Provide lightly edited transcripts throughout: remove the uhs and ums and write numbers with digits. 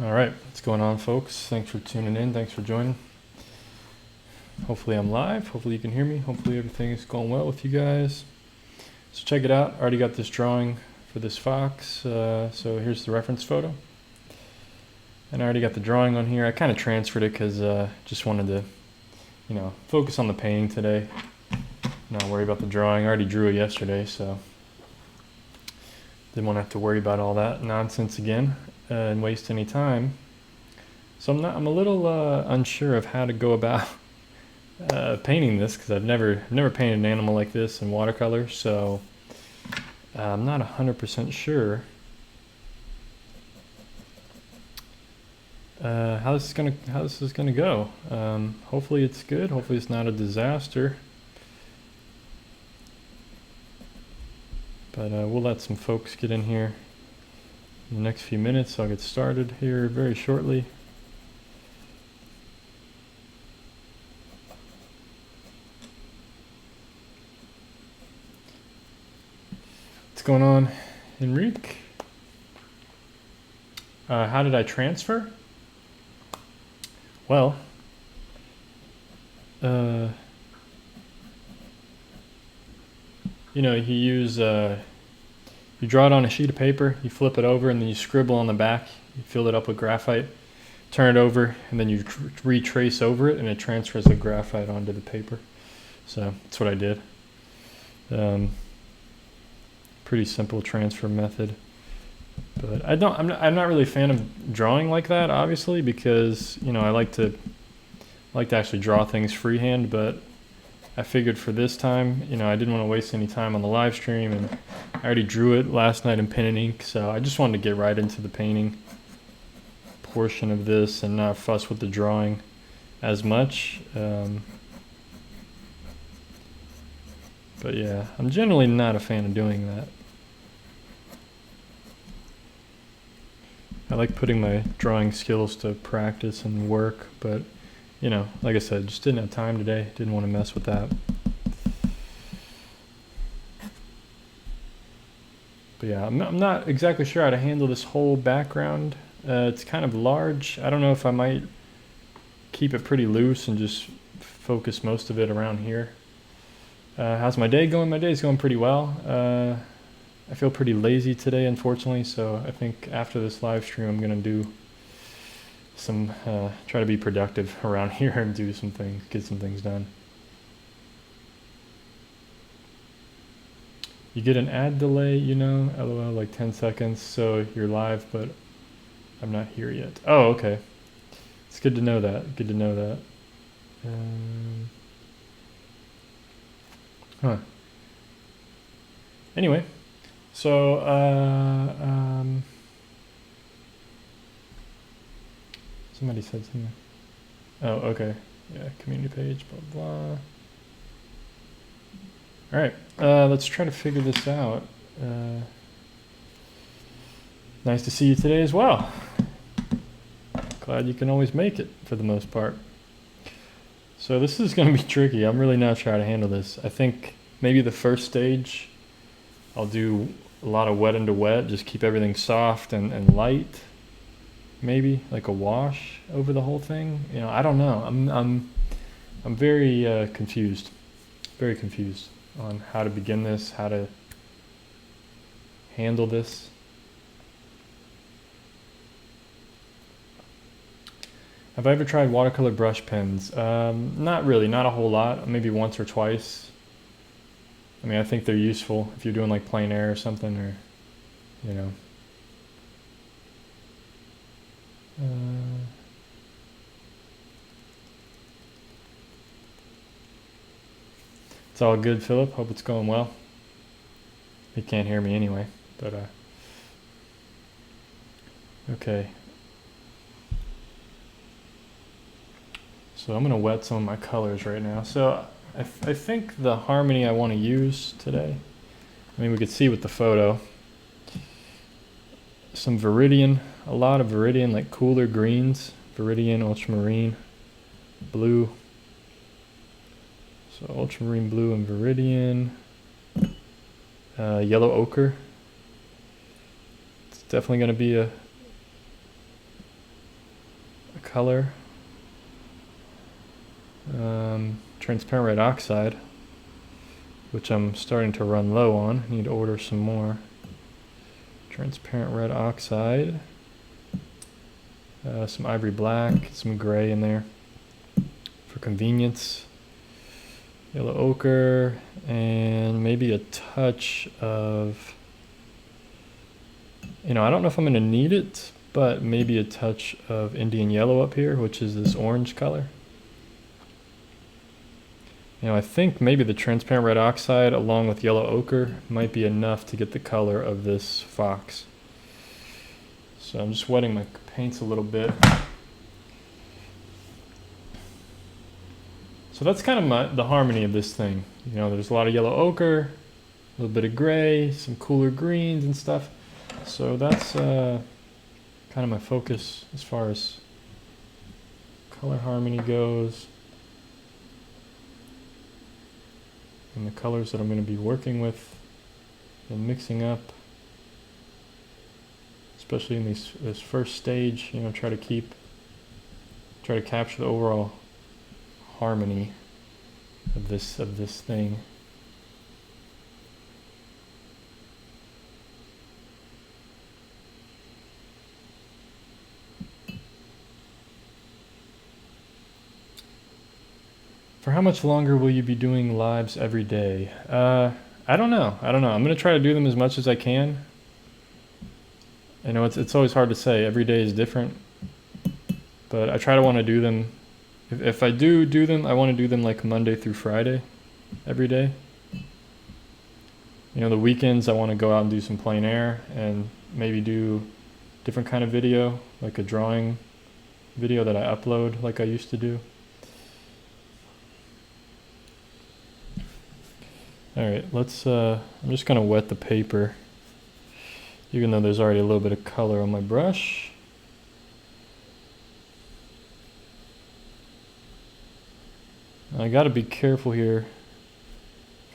All right, what's going on, folks? Thanks for tuning in. Thanks for joining. Hopefully I'm live. Hopefully you can hear me. Hopefully everything is going well with you guys. So check it out. I already got this drawing for this fox. So here's the reference photo. And I already got the drawing on here. I kind of transferred it because just wanted to, focus on the painting today. Not worry about the drawing. I already drew it yesterday, so didn't want to have to worry about all that nonsense again and waste any time. So I'm a little unsure of how to go about painting this because I've never painted an animal like this in watercolor, so I'm not 100% sure how this is gonna go. Hopefully it's good. Hopefully it's not a disaster. But we'll let some folks get in here in the next few minutes. I'll get started here very shortly. What's going on, Enrique? How did I transfer? Well, you draw it on a sheet of paper, you flip it over, and then you scribble on the back. You fill it up with graphite, turn it over, and then you retrace over it, and it transfers the graphite onto the paper. So that's what I did. Pretty simple transfer method. But I'm not really a fan of drawing like that, obviously, because I like to actually draw things freehand. But I figured for this time, I didn't want to waste any time on the live stream, and I already drew it last night in pen and ink, so I just wanted to get right into the painting portion of this and not fuss with the drawing as much. But yeah, I'm generally not a fan of doing that. I like putting my drawing skills to practice and work, but like I said, just didn't have time today. Didn't want to mess with that. But yeah, I'm not exactly sure how to handle this whole background. It's kind of large. I don't know if I might keep it pretty loose and just focus most of it around here. How's my day going? My day's going pretty well. I feel pretty lazy today, unfortunately, so I think after this live stream I'm going to do some, try to be productive around here and do some things, get some things done. You get an ad delay, LOL, like 10 seconds, so you're live, but I'm not here yet. Oh, okay. It's good to know that. Good to know that. Anyway, so somebody said something. Oh, okay. Yeah, community page, blah, blah. All right, let's try to figure this out. Nice to see you today as well. Glad you can always make it for the most part. So this is going to be tricky. I'm really not sure how to handle this. I think maybe the first stage I'll do a lot of wet into wet, just keep everything soft and light. Maybe like a wash over the whole thing. I don't know. I'm very confused. Very confused on how to begin this, how to handle this. Have I ever tried watercolor brush pens? Not really, not a whole lot, maybe once or twice. I mean, I think they're useful if you're doing like plein air or something, or, It's all good, Philip. Hope it's going well. You can't hear me anyway, but okay. So I'm gonna wet some of my colors right now. So I think the harmony I want to use today, I mean, we could see with the photo, some Viridian, a lot of Viridian, like cooler greens, Viridian, ultramarine, blue. So ultramarine blue and Viridian, yellow ochre. It's definitely going to be color. Transparent red oxide, which I'm starting to run low on. I need to order some more. Transparent red oxide. Some ivory black, some gray in there for convenience. Yellow ochre, and maybe a touch of, I don't know if I'm going to need it, but maybe a touch of Indian yellow up here, which is this orange color. I think maybe the transparent red oxide along with yellow ochre might be enough to get the color of this fox. So I'm just wetting my paints a little bit. So that's kind of the harmony of this thing. There's a lot of yellow ochre, a little bit of gray, some cooler greens and stuff. So that's kind of my focus as far as color harmony goes. And the colors that I'm going to be working with and mixing up, especially in this first stage, try to capture the overall harmony of this thing. For how much longer will you be doing lives every day? I don't know. I'm going to try to do them as much as I can. It's always hard to say. Every day is different. But I try to want to do them. If I do them, I want to do them like Monday through Friday every day. The weekends I want to go out and do some plein air and maybe do different kind of video, like a drawing video that I upload like I used to do. Alright, I'm just going to wet the paper, even though there's already a little bit of color on my brush. I got to be careful here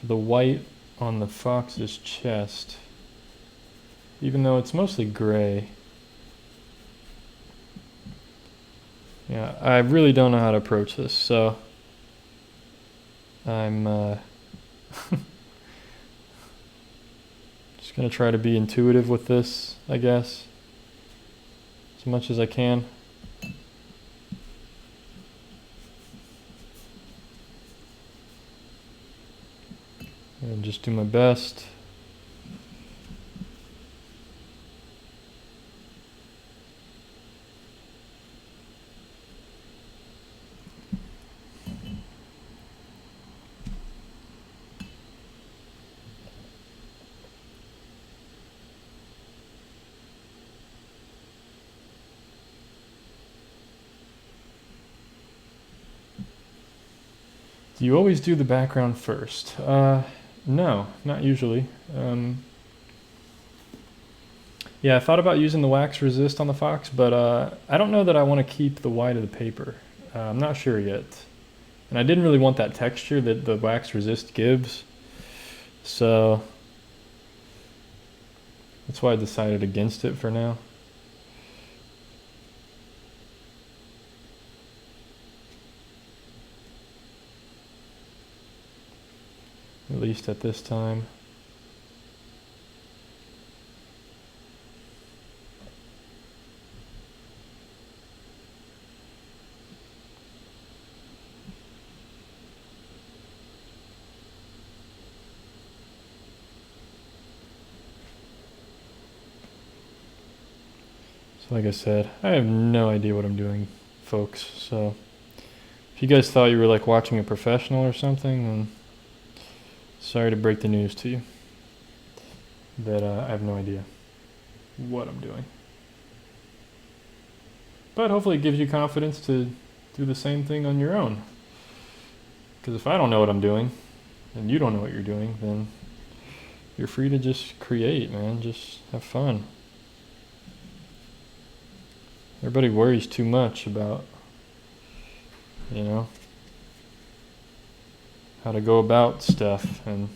for the white on the fox's chest, even though it's mostly gray. Yeah, I really don't know how to approach this, so I'm just going to try to be intuitive with this, I guess, as much as I can. And just do my best. Do you always do the background first? No, not usually. Yeah, I thought about using the wax resist on the fox, but I don't know that I want to keep the white of the paper. I'm not sure yet. And I didn't really want that texture that the wax resist gives. So that's why I decided against it for now. At least at this time. So like I said, I have no idea what I'm doing, folks. So if you guys thought you were like watching a professional or something, then sorry to break the news to you that I have no idea what I'm doing. But hopefully it gives you confidence to do the same thing on your own. Because if I don't know what I'm doing, and you don't know what you're doing, then you're free to just create, man. Just have fun. Everybody worries too much about, how to go about stuff, and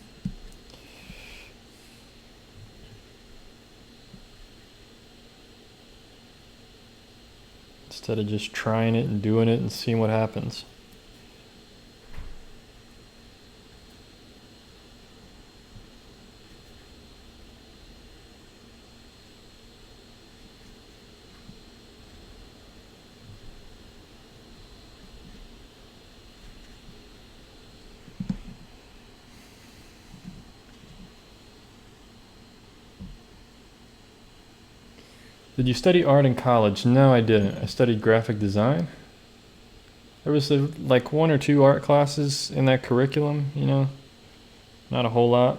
instead of just trying it and doing it and seeing what happens. Did you study art in college? No, I didn't. I studied graphic design. There was like 1 or 2 art classes in that curriculum, you know, not a whole lot.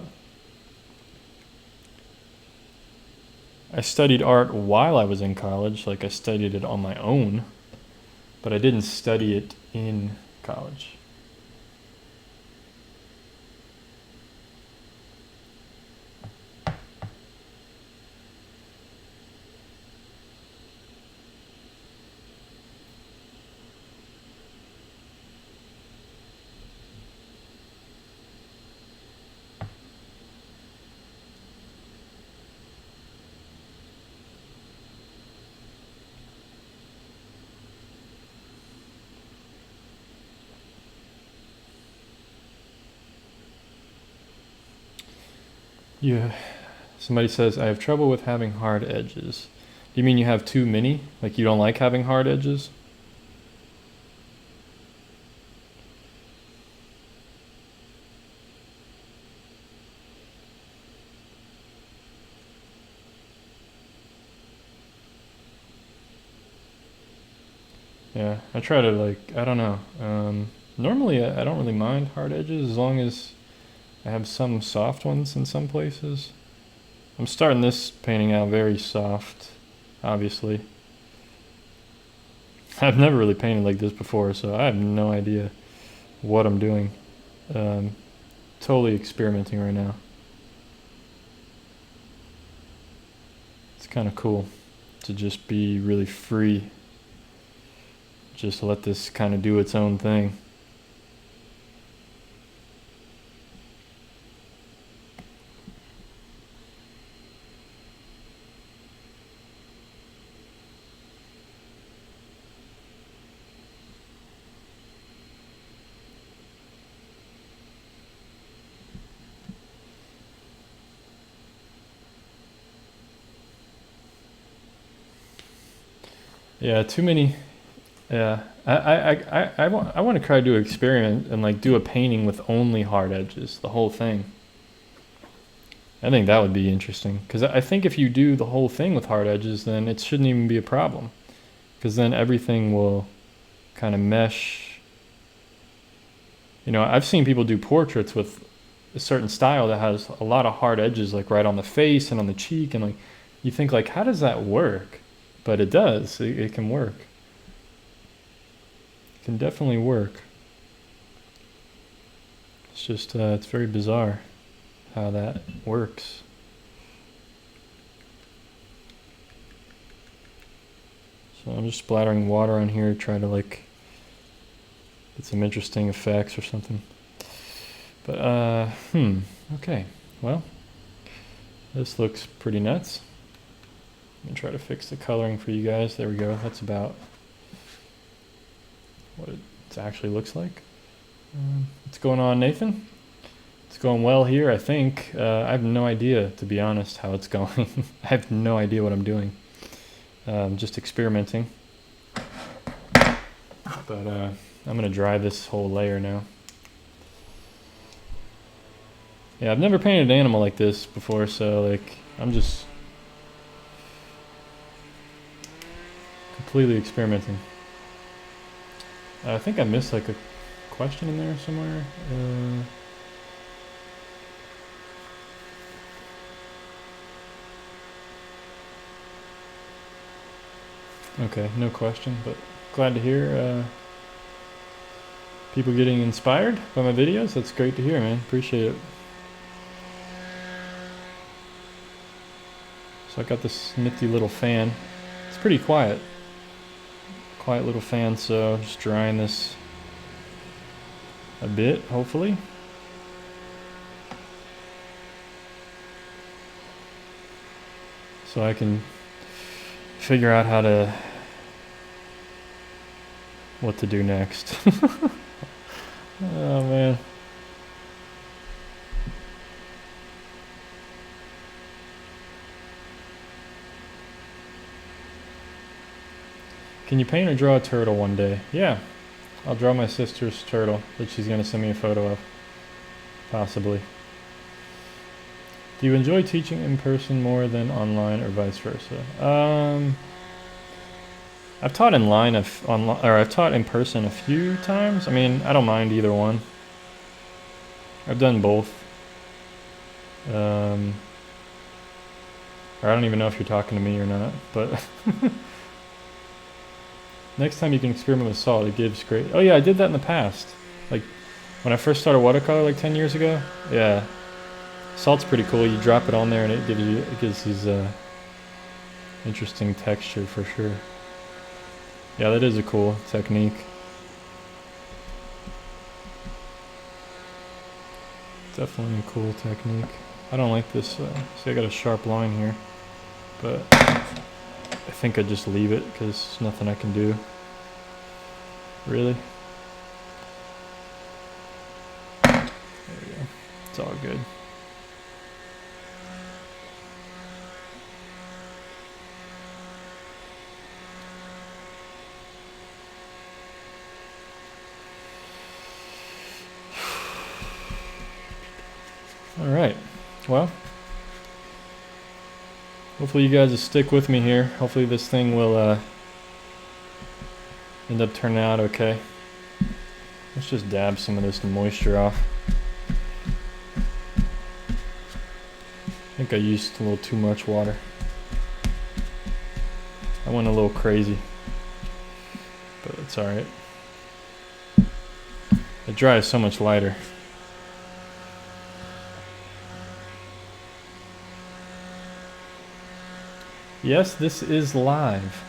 I studied art while I was in college, like I studied it on my own, but I didn't study it in college. Yeah. Somebody says, I have trouble with having hard edges. Do you mean you have too many? Like you don't like having hard edges? Yeah, I try to like, I don't know. Normally I don't really mind hard edges as long as I have some soft ones in some places. I'm starting this painting out very soft, obviously. I've never really painted like this before, so I have no idea what I'm doing. Totally experimenting right now. It's kind of cool to just be really free. Just let this kind of do its own thing. Yeah, too many. Yeah, I want to try to do an experiment and like do a painting with only hard edges, the whole thing. I think that would be interesting because I think if you do the whole thing with hard edges, then it shouldn't even be a problem because then everything will kind of mesh. You know, I've seen people do portraits with a certain style that has a lot of hard edges, like right on the face and on the cheek, and like you think like, how does that work? But it does. It can work. It can definitely work. It's just it's very bizarre how that works. So I'm just splattering water on here, trying to like get some interesting effects or something. But okay. Well, this looks pretty nuts. Let me try to fix the coloring for you guys. There we go. That's about what it actually looks like. What's going on, Nathan? It's going well here, I think. I have no idea, to be honest, how it's going. I have no idea what I'm doing. Just experimenting. But I'm going to dry this whole layer now. Yeah, I've never painted an animal like this before, so like I'm just completely experimenting. I think I missed like a question in there somewhere. Okay, no question, but glad to hear people getting inspired by my videos. That's great to hear, man. Appreciate it. So I got this nifty little fan. It's pretty quiet. Quiet little fan, so just drying this a bit, hopefully. So I can figure out how to what to do next. Oh man. Can you paint or draw a turtle one day? Yeah, I'll draw my sister's turtle that she's gonna send me a photo of. Possibly. Do you enjoy teaching in person more than online or vice versa? I've taught I've taught in person a few times. I mean, I don't mind either one. I've done both. Or I don't even know if you're talking to me or not, but next time you can experiment with salt. It gives great. Oh yeah, I did that in the past. Like when I first started watercolor like 10 years ago. Yeah, salt's pretty cool. You drop it on there and it gives these interesting texture for sure. Yeah, that is a cool technique. Definitely a cool technique. I don't like this. See, I got a sharp line here, but I think I just leave it because there's nothing I can do. Really? There we go. It's all good. All right. Well, hopefully you guys will stick with me here. Hopefully this thing will end up turning out okay. Let's just dab some of this moisture off. I think I used a little too much water. I went a little crazy, but it's all right. It dries so much lighter. Yes, this is live.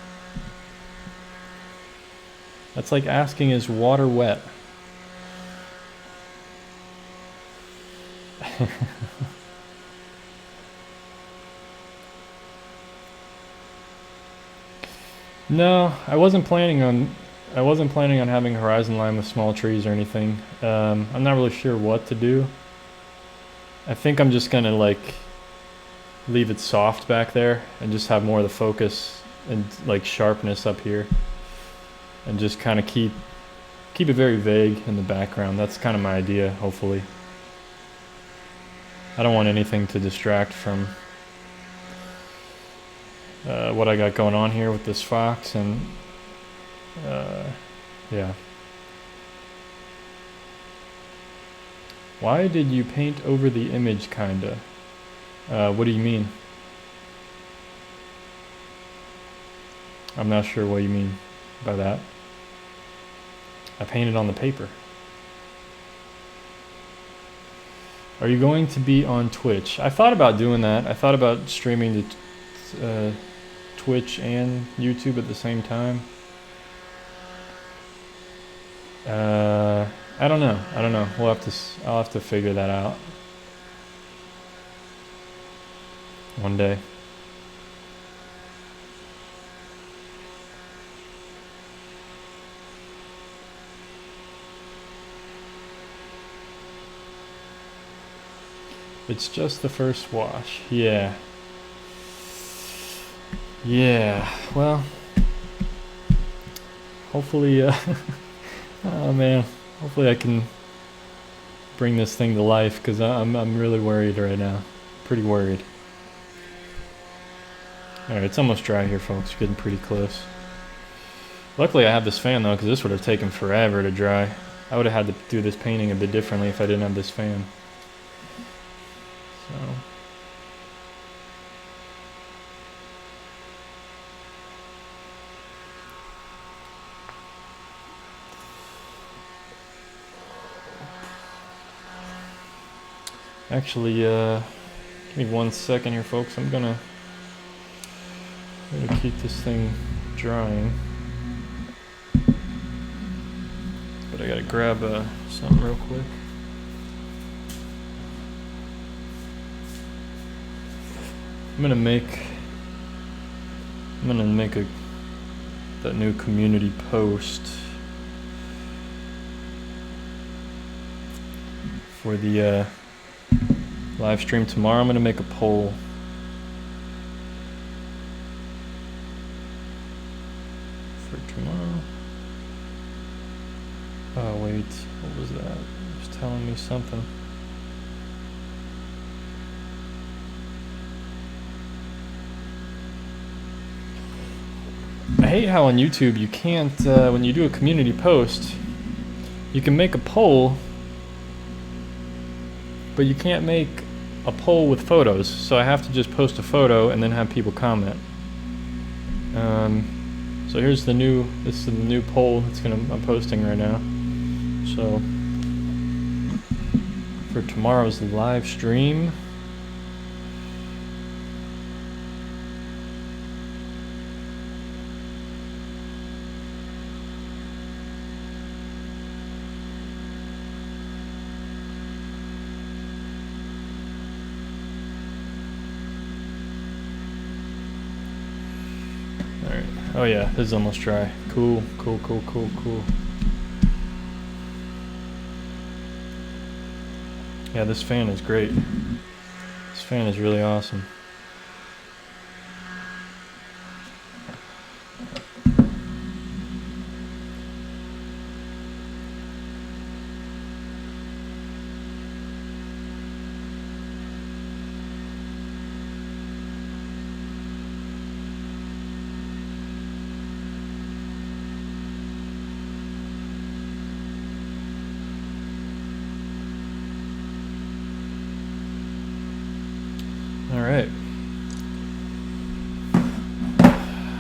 That's like asking, is water wet? No, I wasn't planning on having horizon line with small trees or anything. I'm not really sure what to do. I think I'm just gonna like leave it soft back there and just have more of the focus and like sharpness up here, and just kind of keep it very vague in the background. That's kind of my idea, hopefully. I don't want anything to distract from what I got going on here with this fox, and yeah. Why did you paint over the image, kinda? What do you mean? I'm not sure what you mean by that. I painted on the paper. Are you going to be on Twitch? I thought about doing that. I thought about streaming to Twitch and YouTube at the same time. I don't know. I'll have to figure that out one day. It's just the first wash. Yeah. Yeah. Well, hopefully, oh man, hopefully I can bring this thing to life, because I'm really worried right now. Pretty worried. Alright, it's almost dry here, folks. We're getting pretty close. Luckily I have this fan though, because this would have taken forever to dry. I would have had to do this painting a bit differently if I didn't have this fan. So actually, give me 1 second here, folks. I'm gonna keep this thing drying, but I gotta grab something real quick. I'm gonna make that new community post for the live stream tomorrow. I'm going to make a poll. For tomorrow. Oh wait, what was that? It was telling me something. I hate how on YouTube you can't, when you do a community post, you can make a poll, but you can't make a poll with photos. So I have to just post a photo and then have people comment. So here's the new, this is the new poll I'm posting right now. So for tomorrow's live stream, oh yeah, this is almost dry. Cool, cool, cool, cool, cool. Yeah, this fan is great. This fan is really awesome. Alright.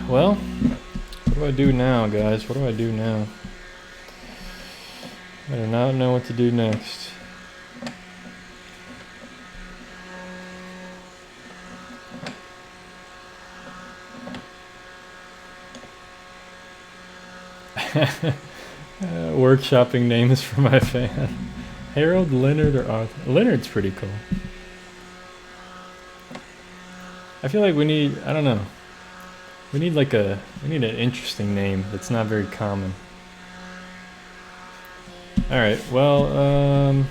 Well, what do I do now, guys? What do I do now? I do not know what to do next. Workshopping names for my fan. Harold, Leonard, or Arthur. Leonard's pretty cool. I feel like we need, I don't know. We need like we need an interesting name that's not very common. Alright, well,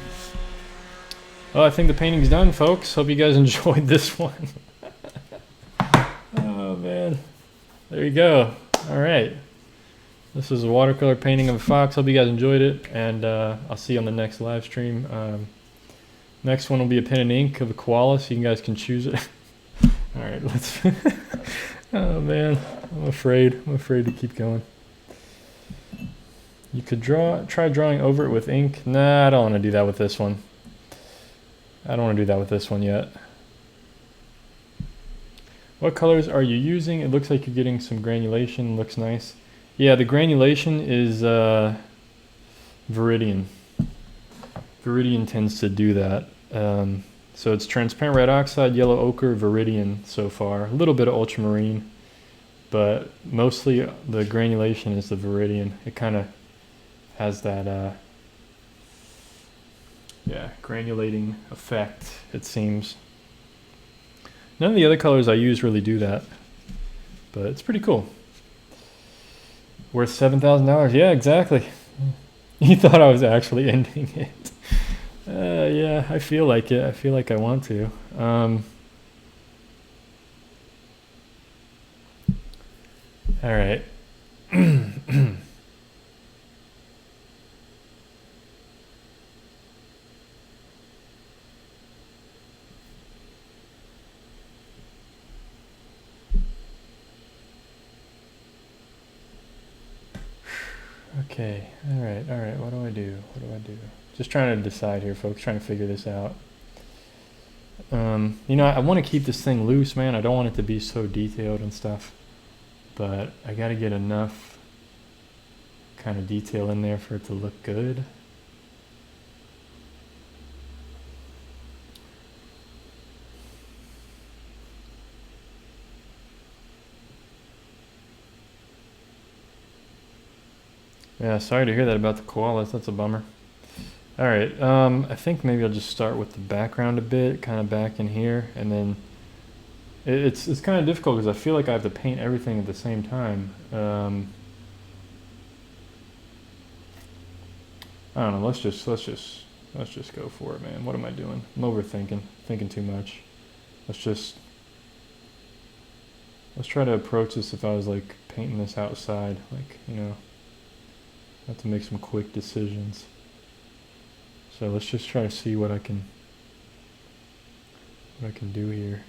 I think the painting's done, folks. Hope you guys enjoyed this one. Oh, man. There you go. Alright. This is a watercolor painting of a fox. Hope you guys enjoyed it, and I'll see you on the next live stream. Next one will be a pen and ink of a koala, so you guys can choose it. Alright, let's... Oh, man. I'm afraid to keep going. You could try drawing over it with ink. Nah, I don't want to do that with this one. I don't want to do that with this one yet. What colors are you using? It looks like you're getting some granulation. Looks nice. Yeah, the granulation is Viridian. Viridian tends to do that. So it's transparent red oxide, yellow ochre, Viridian so far. A little bit of ultramarine, but mostly the granulation is the Viridian. It kind of has that, yeah, granulating effect, it seems. None of the other colors I use really do that, but it's pretty cool. Worth $7,000. Yeah, exactly. You thought I was actually ending it. Yeah, I feel like it. I feel like I want to. All right. Okay, all right, what do I do? Just trying to decide here, folks, trying to figure this out. You know, I want to keep this thing loose, man. I don't want it to be so detailed and stuff, but I got to get enough kind of detail in there for it to look good. Yeah, sorry to hear that about the koalas. That's a bummer. All right, I think maybe I'll just start with the background a bit, kind of back in here, and then it's kind of difficult because I feel like I have to paint everything at the same time. I don't know. Let's just Let's just go for it, man. What am I doing? I'm overthinking, thinking too much. Let's try to approach this if I was like painting this outside, like, you know, have to make some quick decisions. So let's just try to see what I can do here.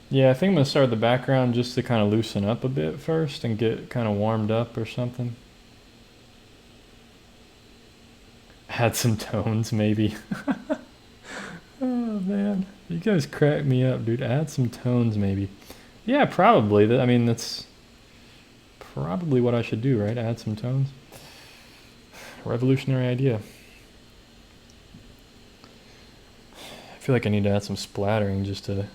Yeah, I think I'm gonna start with the background just to kind of loosen up a bit first and get kind of warmed up or something. Add some tones maybe. Oh man, you guys crack me up, dude. Add some tones maybe. Yeah, probably. I mean, that's probably what I should do, right? Add some tones. Revolutionary idea. I feel like I need to add some splattering just to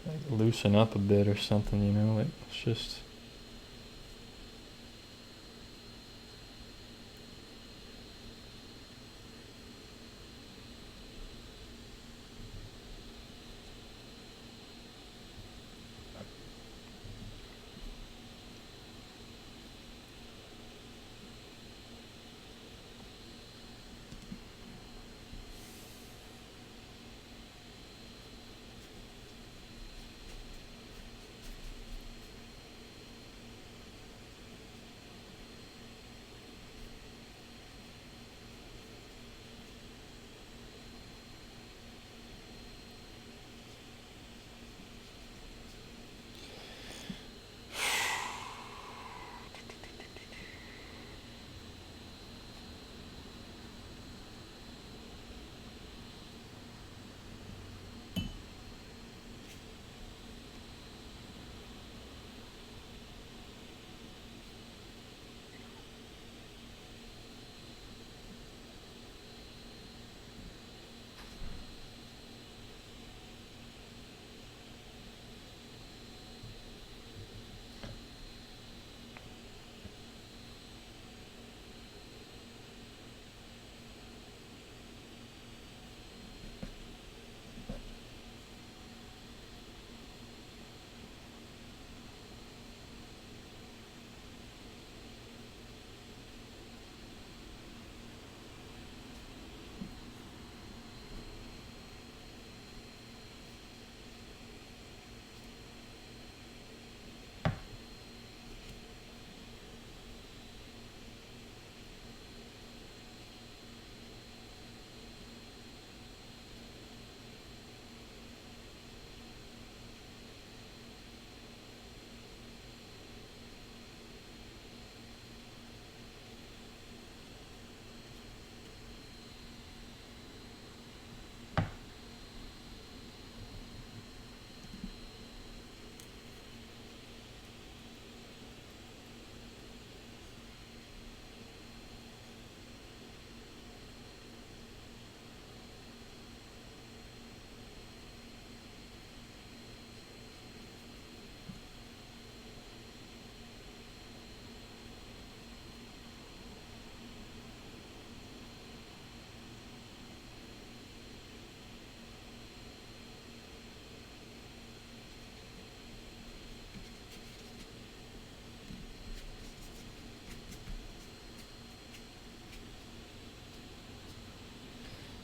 like loosen up a bit or something, you know? Like, it's just...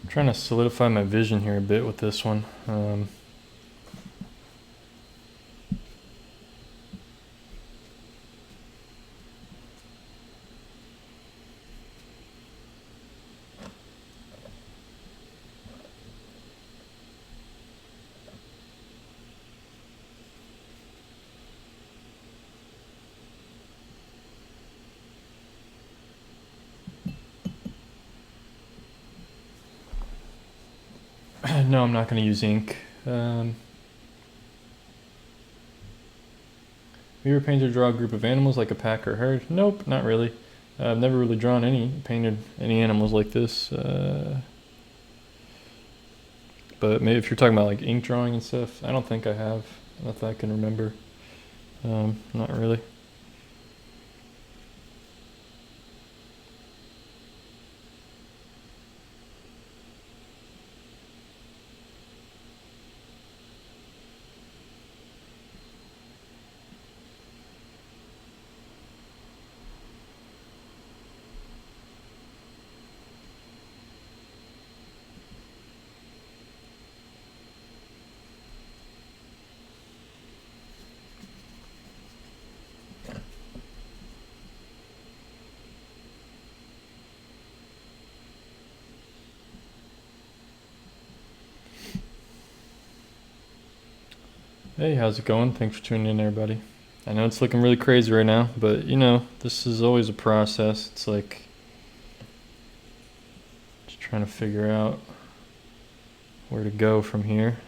I'm trying to solidify my vision here a bit with this one. No, I'm not going to use ink. Have you ever painted or draw a group of animals like a pack or herd? Nope, not really. I've never really painted any animals like this. But maybe if you're talking about like ink drawing and stuff, I don't think I have. Not that I can remember. Not really. Hey, how's it going? Thanks for tuning in, everybody. I know it's looking really crazy right now, but you know, this is always a process. It's like just trying to figure out where to go from here.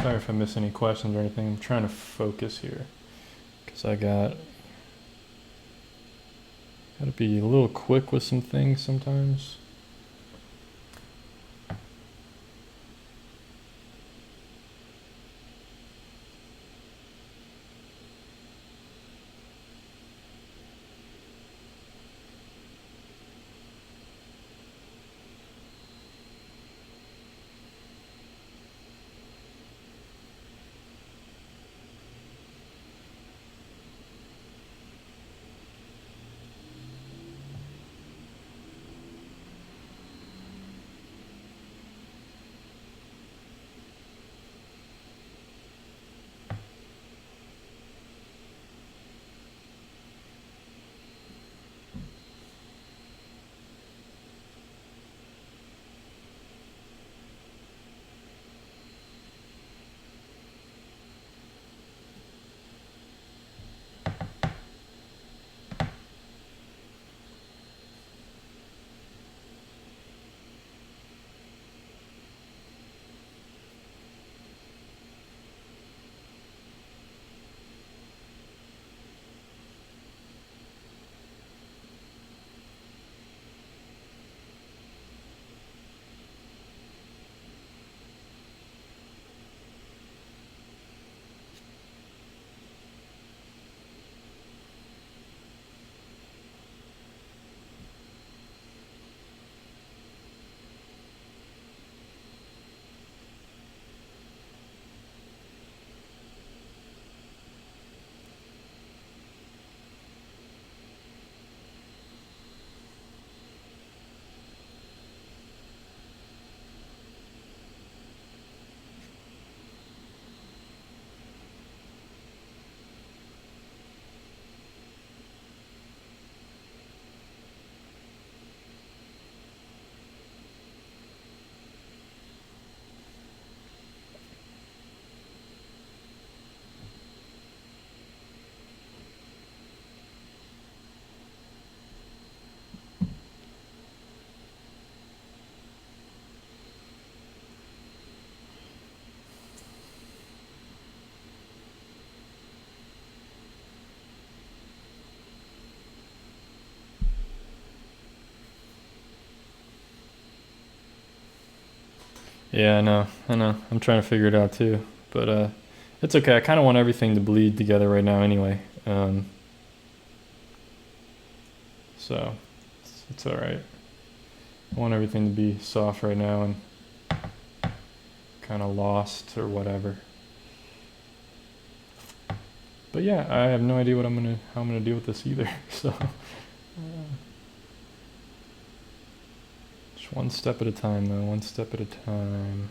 Sorry if I miss any questions or anything. I'm trying to focus here because I gotta be a little quick with some things sometimes. Yeah, I know. I'm trying to figure it out too, but it's okay. I kind of want everything to bleed together right now anyway. So it's all right. I want everything to be soft right now and kind of lost or whatever. But yeah, I have no idea how I'm gonna deal with this either. So just one step at a time, though. One step at a time.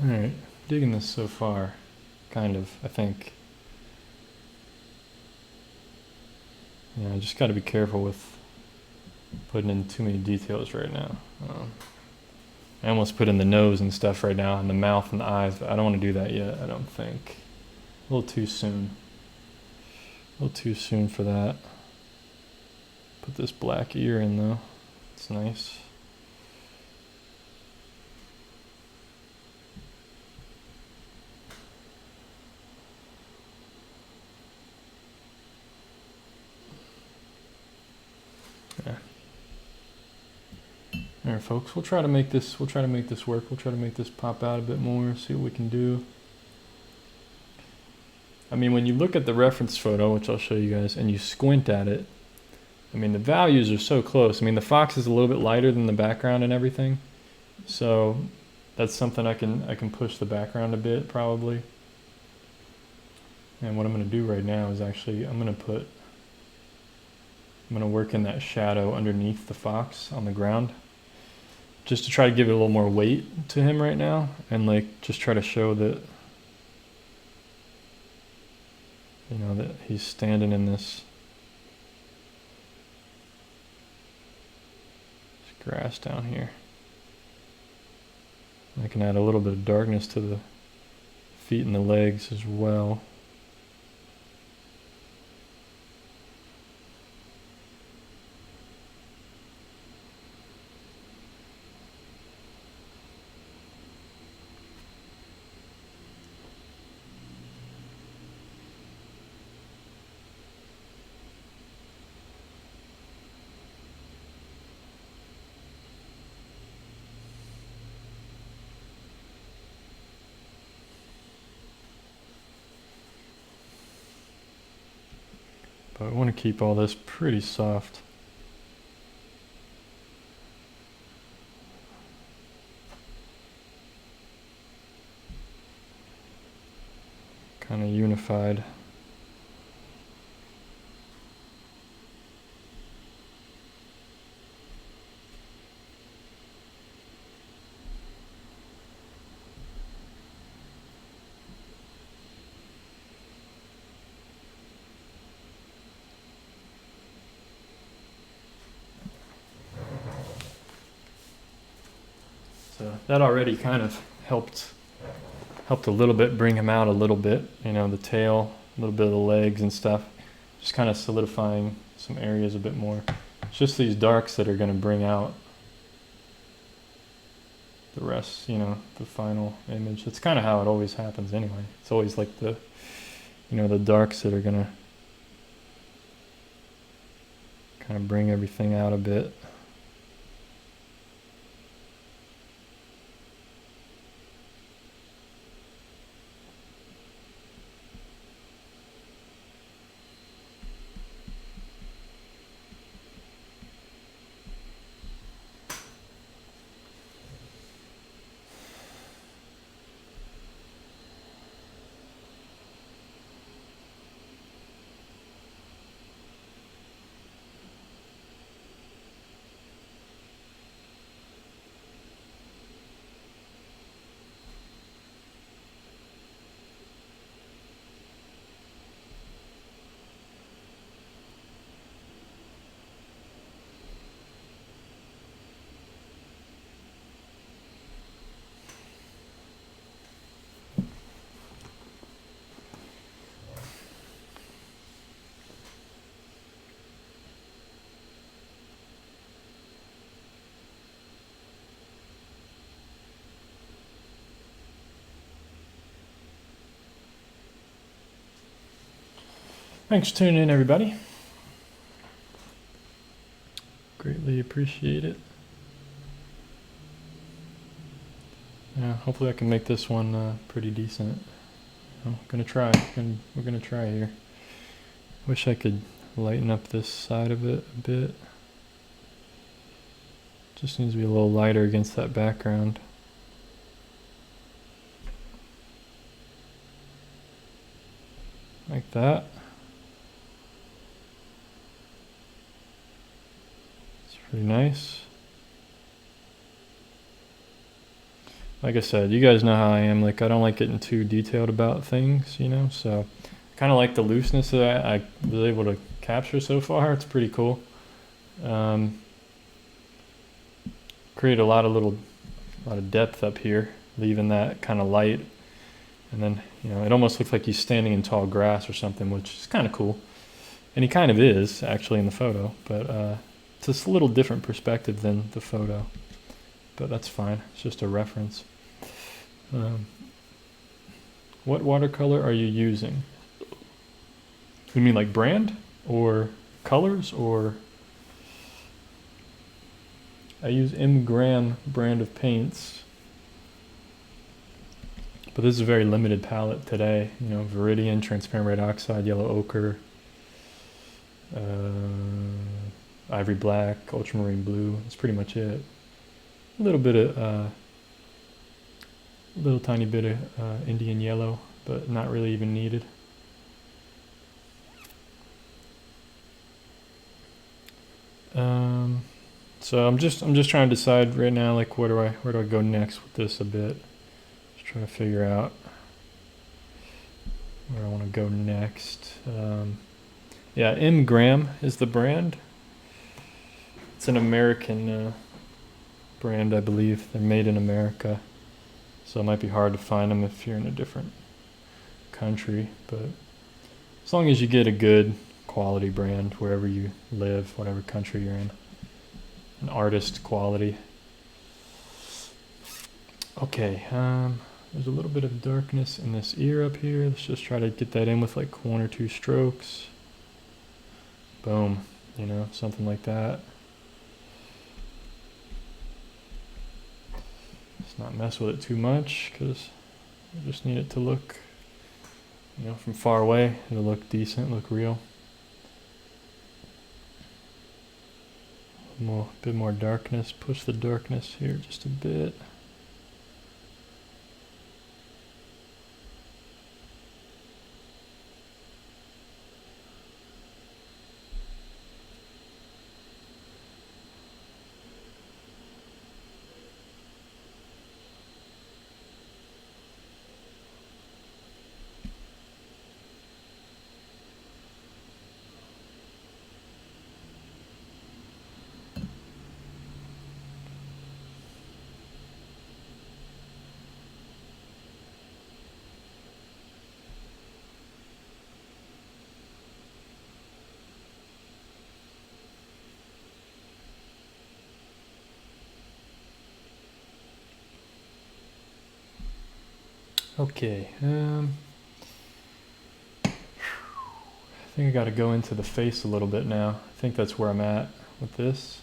Alright, digging this so far, kind of, I think. I just got to be careful with putting in too many details right now. I almost put in the nose and stuff right now, and the mouth and the eyes, but I don't want to do that yet, I don't think. A little too soon. A little too soon for that. Put this black ear in though. It's nice. Yeah. All right, folks. We'll try to make this. We'll try to make this work. We'll try to make this pop out a bit more. See what we can do. I mean, when you look at the reference photo, which I'll show you guys, and you squint at it, I mean, the values are so close. I mean, the fox is a little bit lighter than the background and everything, so that's something I can push the background a bit probably. And what I'm going to do right now is actually I'm going to work in that shadow underneath the fox on the ground, just to try to give it a little more weight to him right now, and like just try to show that, you know, that he's standing in this grass down here. I can add a little bit of darkness to the feet and the legs as well. But I want to keep all this pretty soft. Kind of unified. So that already kind of helped a little bit, bring him out a little bit, you know, the tail, a little bit of the legs and stuff, just kind of solidifying some areas a bit more. It's just these darks that are going to bring out the rest, you know, the final image. It's kind of how it always happens anyway. It's always like the, you know, the darks that are going to kind of bring everything out a bit. Thanks for tuning in, everybody. Greatly appreciate it. Yeah, hopefully I can make this one pretty decent. I'm gonna try. We're gonna try here. Wish I could lighten up this side of it a bit. Just needs to be a little lighter against that background. Like that. It's pretty nice. like I said, you guys know how I am. Like, I don't like getting too detailed about things, you know? So I kind of like the looseness that I was able to capture so far. It's pretty cool. Create a lot of depth up here, leaving that kind of light. And then, you know, it almost looks like he's standing in tall grass or something, which is kind of cool. And he kind of is, actually, in the photo. But it's just a little different perspective than the photo. But that's fine. It's just a reference. What watercolor are you using? You mean like brand? Or colors? Or... I use M. Graham brand of paints. But this is a very limited palette today. You know, Viridian, transparent red oxide, yellow ochre, ivory black, ultramarine blue. That's pretty much it. A little bit of, little tiny bit of Indian yellow, but not really even needed. So I'm just trying to decide right now, like, where do I go next with this a bit. Just trying to figure out where I want to go next. Yeah, M. Graham is the brand. It's an American brand, I believe. They're made in America, so it might be hard to find them if you're in a different country. But as long as you get a good quality brand wherever you live, whatever country you're in, an artist quality. Okay, there's a little bit of darkness in this ear up here. Let's just try to get that in with like 1 or 2 strokes. Boom, you know, something like that. Let's not mess with it too much, because I just need it to look, you know, from far away, it'll look decent, look real. A bit more darkness, push the darkness here just a bit. Okay, I think I got to go into the face a little bit now. I think that's where I'm at with this.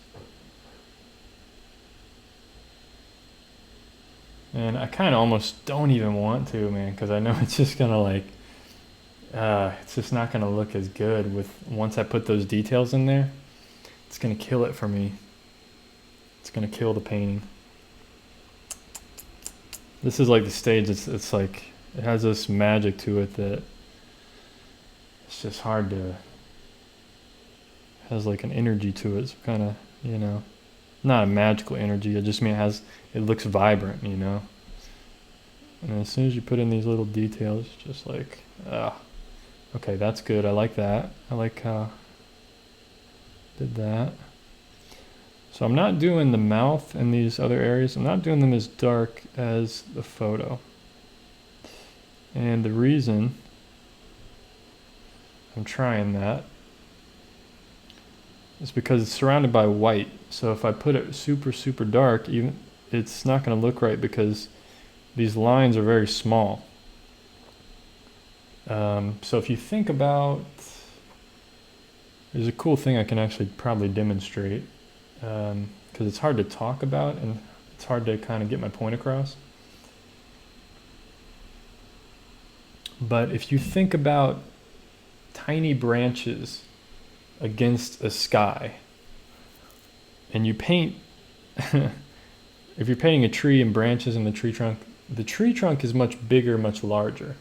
And I kind of almost don't even want to, man, because I know it's just gonna like, it's just not gonna look as good with once I put those details in there. It's gonna kill it for me. It's gonna kill the painting. This is like the stage. It's like it has this magic to it that it's just hard to. It has like an energy to it. So kind of, you know, not a magical energy. I just mean it looks vibrant, you know. And as soon as you put in these little details, just like, okay, that's good. I like that. I like how I did that. So I'm not doing the mouth and these other areas. I'm not doing them as dark as the photo. And the reason I'm trying that is because it's surrounded by white. So if I put it super, super dark, even it's not going to look right because these lines are very small. So if you think about, there's a cool thing I can actually probably demonstrate. Because it's hard to talk about and it's hard to kind of get my point across. But if you think about tiny branches against a sky, and you paint, if you're painting a tree and branches in the tree trunk is much bigger, much larger.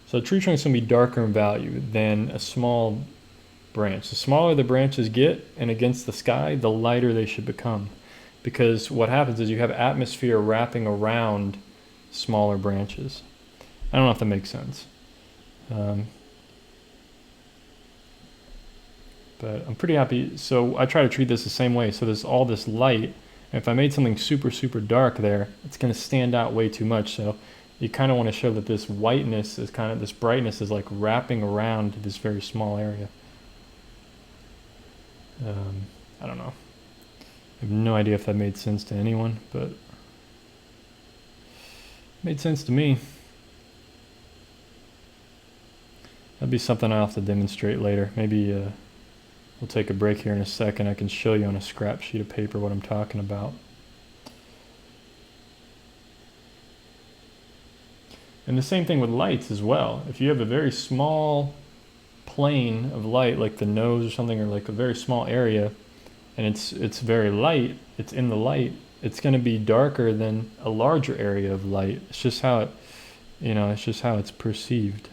So the tree trunk is going to be darker in value than a small branch. The smaller the branches get and against the sky, the lighter they should become. because what happens is you have atmosphere wrapping around smaller branches. I don't know if that makes sense. But I'm pretty happy. So I try to treat this the same way. So there's all this light. And if I made something super, super dark there, it's going to stand out way too much. So you kind of want to show that this whiteness is kind of, this brightness is like wrapping around this very small area. I don't know. I have no idea if that made sense to anyone, but it made sense to me. That'd be something I'll have to demonstrate later. Maybe we'll take a break here in a second. I can show you on a scrap sheet of paper what I'm talking about. And the same thing with lights as well. If you have a very small plane of light, like the nose or something, or like a very small area, and it's very light, it's in the light, it's going to be darker than a larger area of light. It's just how it, it's just how it's perceived.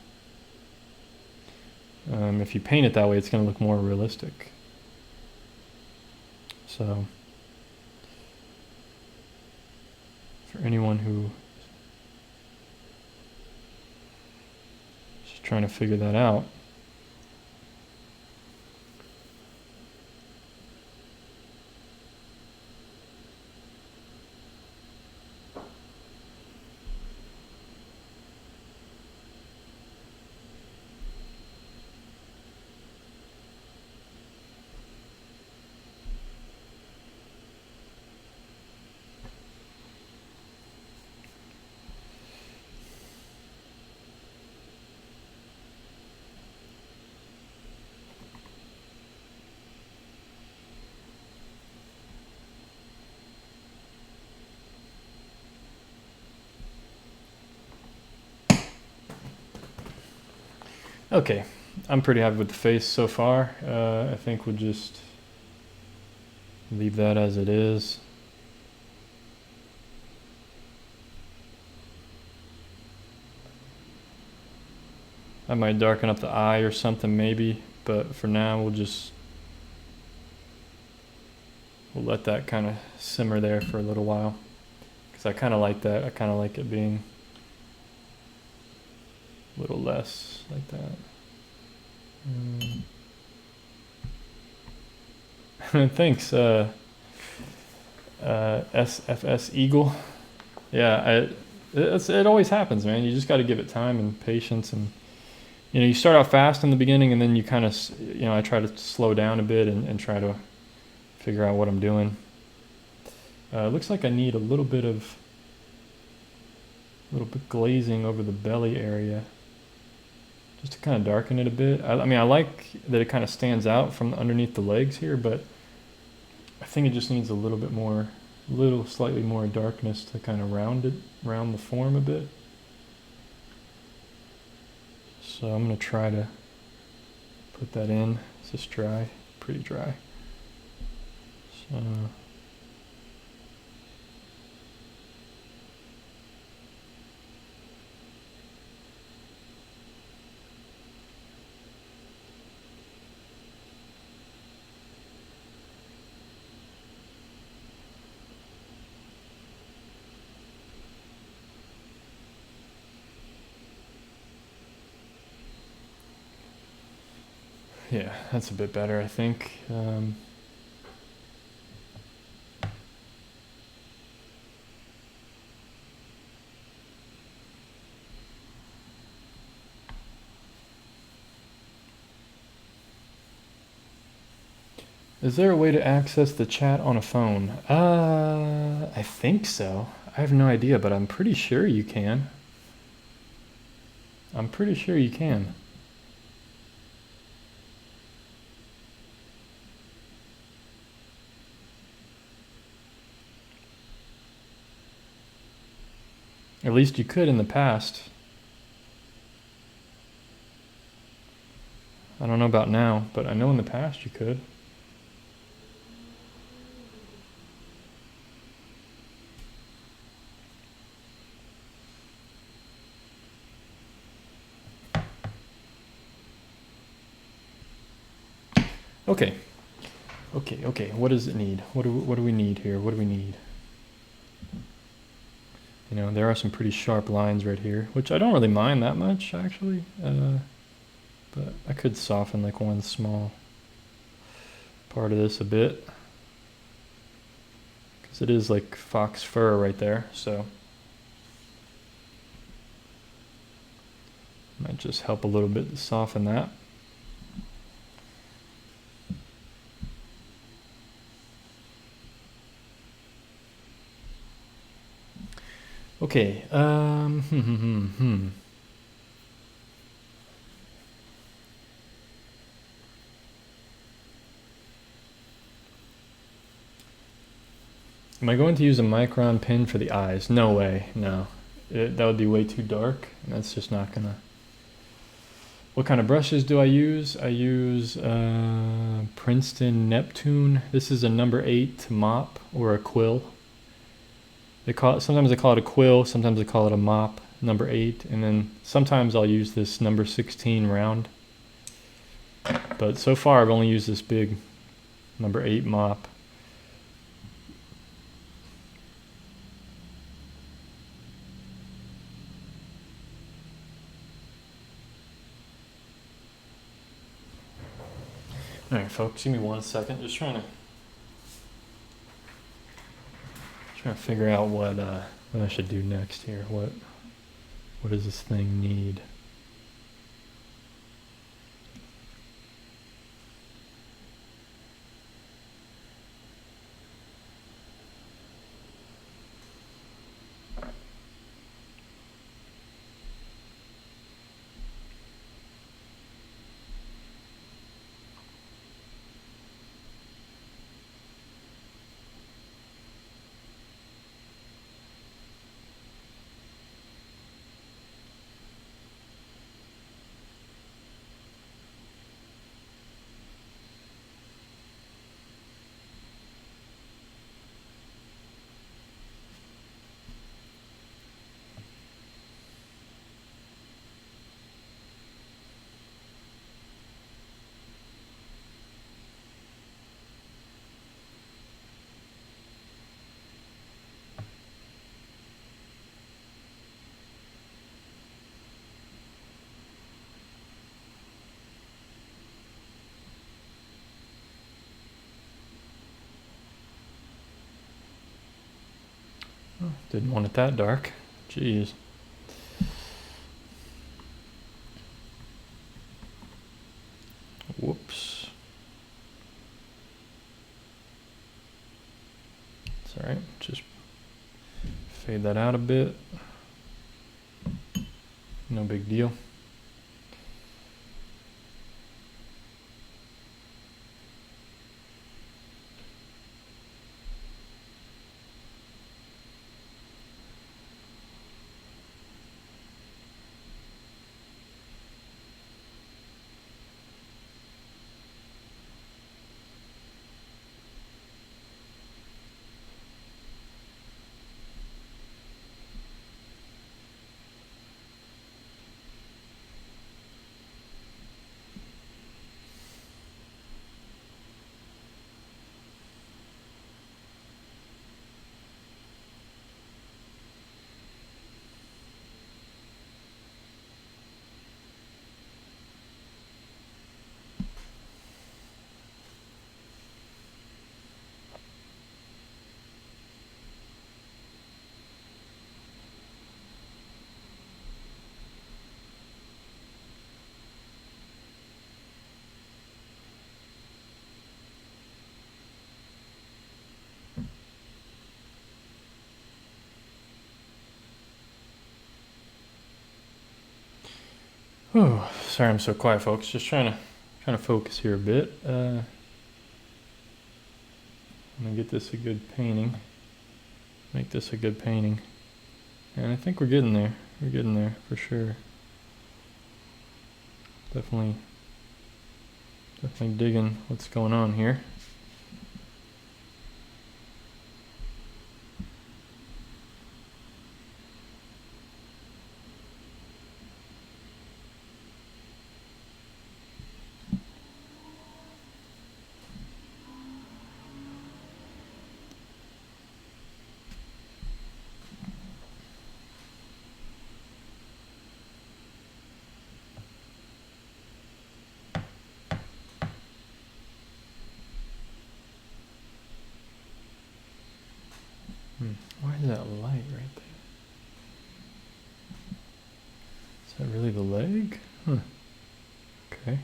If you paint it that way, it's going to look more realistic. So, for anyone who is trying to figure that out, okay, I'm pretty happy with the face so far. I think we'll just leave that as it is. I might darken up the eye or something maybe, but for now we'll let that kind of simmer there for a little while, because I kind of like that. I kind of like it being a little less like that. Thanks, SFS Eagle. Yeah, it always happens, man. You just got to give it time and patience, and you start out fast in the beginning, and then you kind of, I try to slow down a bit and try to figure out what I'm doing. It looks like I need a little bit glazing over the belly area, just to kind of darken it a bit. I mean, I like that it kind of stands out from underneath the legs here, but I think it just needs a little bit more, slightly more darkness to kind of round the form a bit. So I'm going to try to put that in. It's just dry, pretty dry. So yeah, that's a bit better, I think. Is there a way to access the chat on a phone? I think so. I have no idea, but I'm pretty sure you can. I'm pretty sure you can. At least you could in the past. I don't know about now, but I know in the past you could. Okay, Okay, what does it need? What do we need here? What do we need? You know, there are some pretty sharp lines right here, which I don't really mind that much, actually. But I could soften like one small part of this a bit. Because it is like fox fur right there, so might just help a little bit to soften that. Okay, Am I going to use a micron pen for the eyes? No way, no. That would be way too dark, and that's just not gonna... What kind of brushes do I use? I use Princeton Neptune. This is a number 8 mop or a quill. Sometimes they call it a quill, sometimes they call it a mop, number 8, and then sometimes I'll use this number 16 round. But so far I've only used this big number 8 mop. Alright folks, give me 1 second, just trying to figure out what I should do next here. What does this thing need? Didn't want it that dark. Jeez. Whoops. It's alright, just fade that out a bit. No big deal. Oh, sorry I'm so quiet, folks. Just trying to focus here a bit. I'm gonna get this a good painting. Make this a good painting. And I think we're getting there. We're getting there for sure. Definitely digging what's going on here. Why is that light right there? Is that really the leg? Huh. Okay.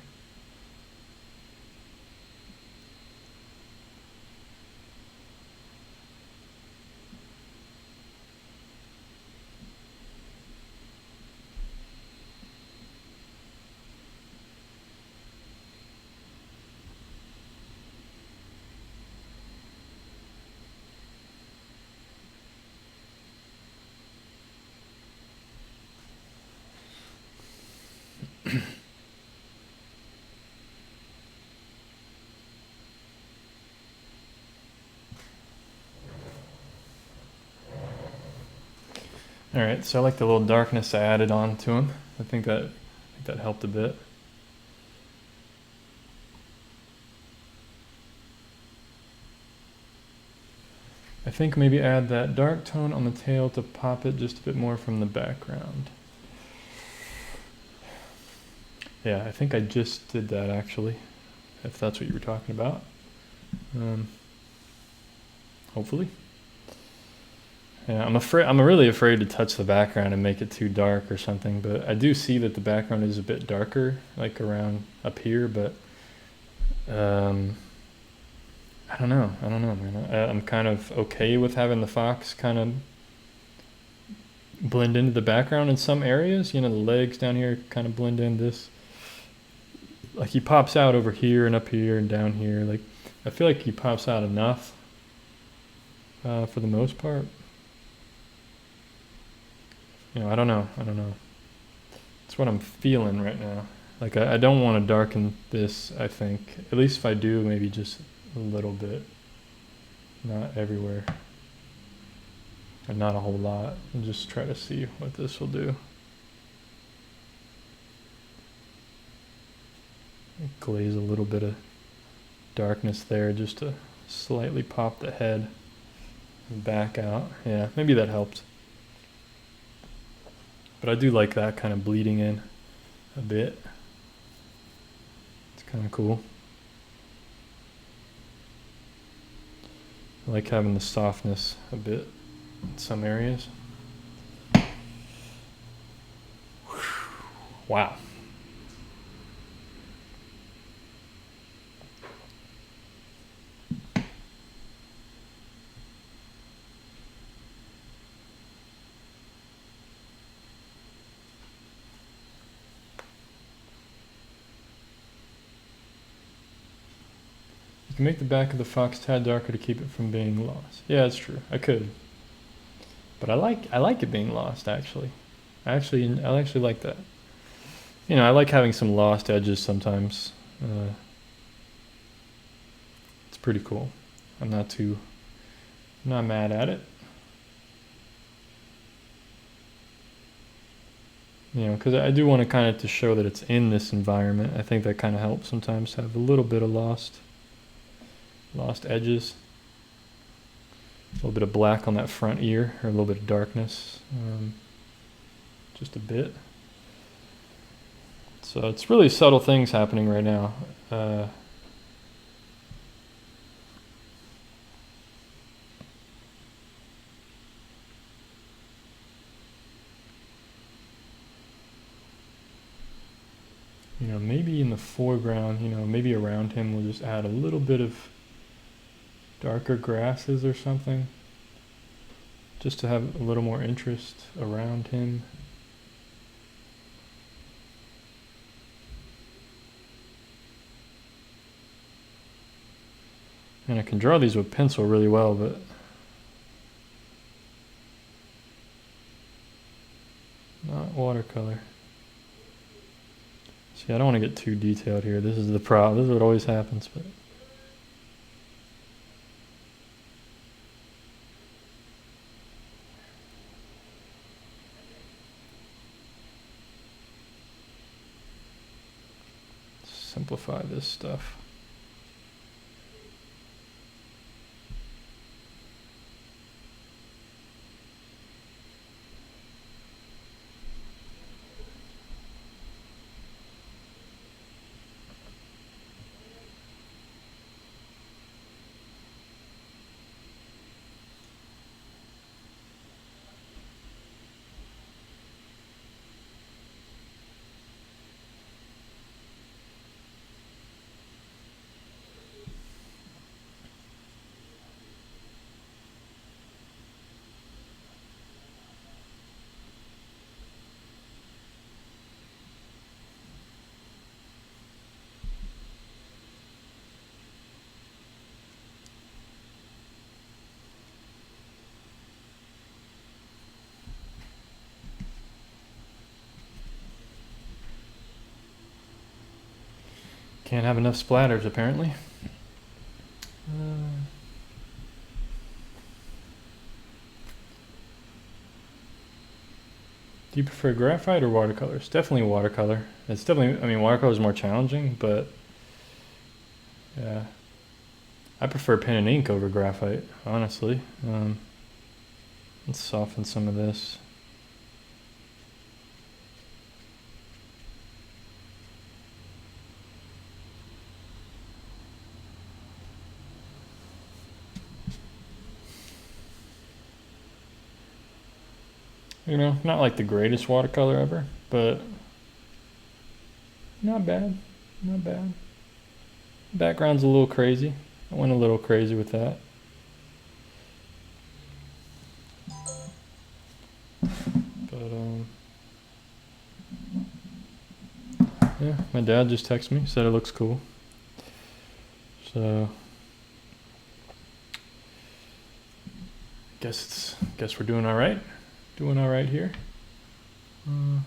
All right, so I like the little darkness I added on to him. I think that helped a bit. I think maybe add that dark tone on the tail to pop it just a bit more from the background. Yeah, I think I just did that actually, if that's what you were talking about. Hopefully. Yeah, I'm really afraid to touch the background and make it too dark or something, but I do see that the background is a bit darker, like around up here, but I don't know, man. I'm kind of okay with having the fox kind of blend into the background in some areas. You know, the legs down here kind of blend in this. Like he pops out over here and up here and down here. Like I feel like he pops out enough for the most part. You know, I don't know. It's what I'm feeling right now. Like I don't want to darken this, I think. At least if I do, maybe just a little bit. Not everywhere. And not a whole lot. And just try to see what this will do. Glaze a little bit of darkness there just to slightly pop the head and back out. Yeah, maybe that helped. But I do like that kind of bleeding in a bit. It's kind of cool. I like having the softness a bit in some areas. Wow. You can make the back of the fox tad darker to keep it from being lost. Yeah, it's true. I could. But I like it being lost actually. I actually like that. You know, I like having some lost edges sometimes. It's pretty cool. I'm not mad at it. You know, because I do want to kind of to show that it's in this environment. I think that kind of helps sometimes to have a little bit of lost edges. A little bit of black on that front ear, or a little bit of darkness. Just a bit. So it's really subtle things happening right now. You know, maybe in the foreground, you know, maybe around him we'll just add a little bit of darker grasses or something, just to have a little more interest around him. And I can draw these with pencil really well, but not watercolor. See, I don't want to get too detailed here. This is the problem. This is what always happens. But simplify this stuff. Can't have enough splatters, apparently. Do you prefer graphite or watercolor? It's definitely watercolor. It's definitely, I mean, watercolor is more challenging, but yeah. I prefer pen and ink over graphite, honestly. Let's soften some of this. You know, not like the greatest watercolor ever, but not bad, not bad. Background's a little crazy. I went a little crazy with that. But, yeah, my dad just texted me, said it looks cool. So, guess we're doing all right. Doing all right here. Can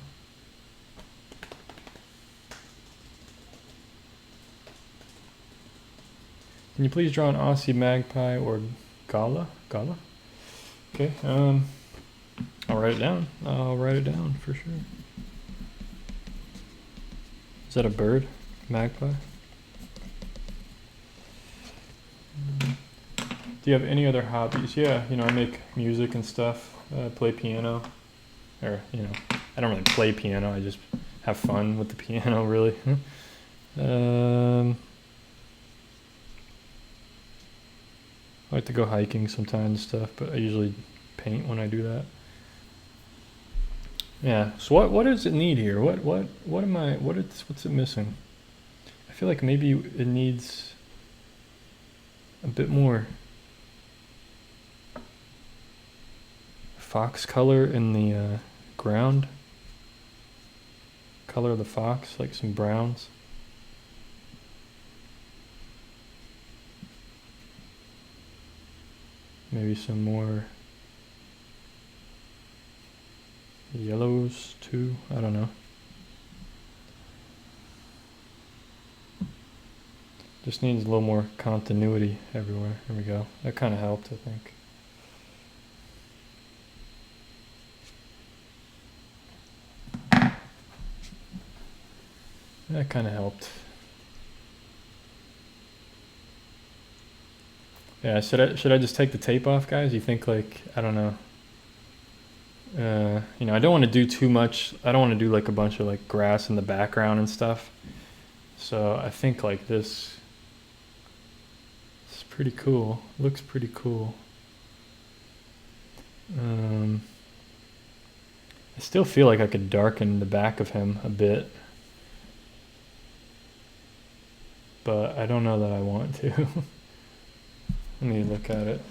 you please draw an Aussie magpie or gala? Gala? Okay. I'll write it down. I'll write it down for sure. Is that a bird? Magpie? Do you have any other hobbies? Yeah, you know, I make music and stuff. Play piano, or you know, I don't really play piano. I just have fun with the piano, really. I like to go hiking sometimes and stuff, but I usually paint when I do that. Yeah. So what does it need here? What's it missing? I feel like maybe it needs a bit more fox color in the ground. Color of the fox, like some browns. Maybe some more yellows too. I don't know. Just needs a little more continuity everywhere. There we go. That kind of helped, I think. That kind of helped. Yeah, should I just take the tape off, guys? You think, like, I don't know. You know, I don't want to do too much. I don't want to do like a bunch of like grass in the background and stuff. So I think like this is pretty cool. Looks pretty cool. I still feel like I could darken the back of him a bit. But I don't know that I want to. Let me look at it.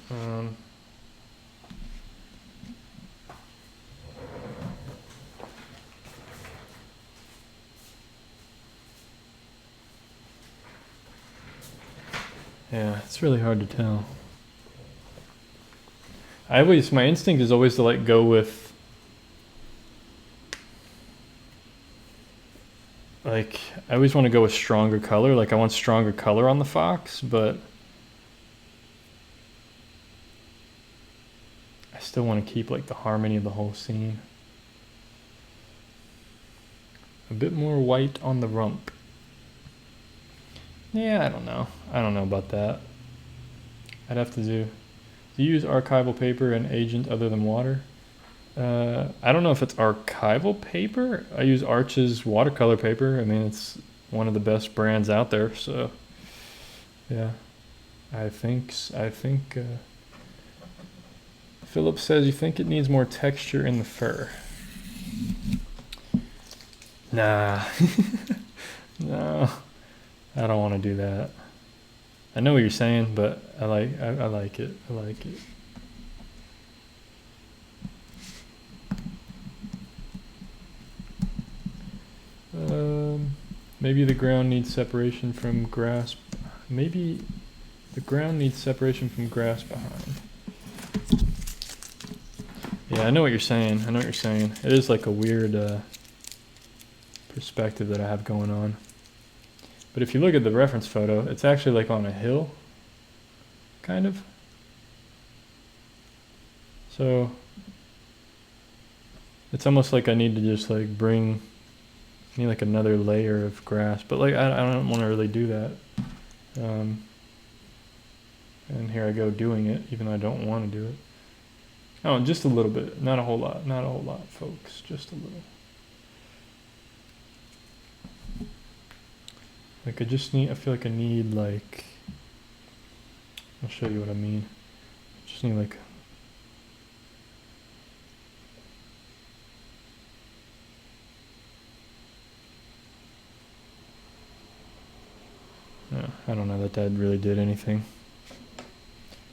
Yeah, it's really hard to tell. My instinct is always to like go with, like, I always want to go with stronger color. Like I want stronger color on the fox, but I still want to keep like the harmony of the whole scene. A bit more white on the rump. Yeah, I don't know. I don't know about that. I'd have to do you use archival paper and agent other than water? I don't know if it's archival paper. I use Arch's watercolor paper. I mean, it's one of the best brands out there. So, yeah, I think. Philip says you think it needs more texture in the fur. Nah, no, I don't want to do that. I know what you're saying, but I like it. I like it. Maybe the ground needs separation from grass. Maybe the ground needs separation from grass behind. Yeah, I know what you're saying. It is like a weird perspective that I have going on. But if you look at the reference photo, it's actually like on a hill, kind of. So it's almost like I need to just like need like another layer of grass, but like I don't want to really do that. And here I go doing it, even though I don't want to do it. Oh, just a little bit, not a whole lot, folks, just a little. Like I feel like I need like, I'll show you what I mean. Just need like, I don't know that really did anything.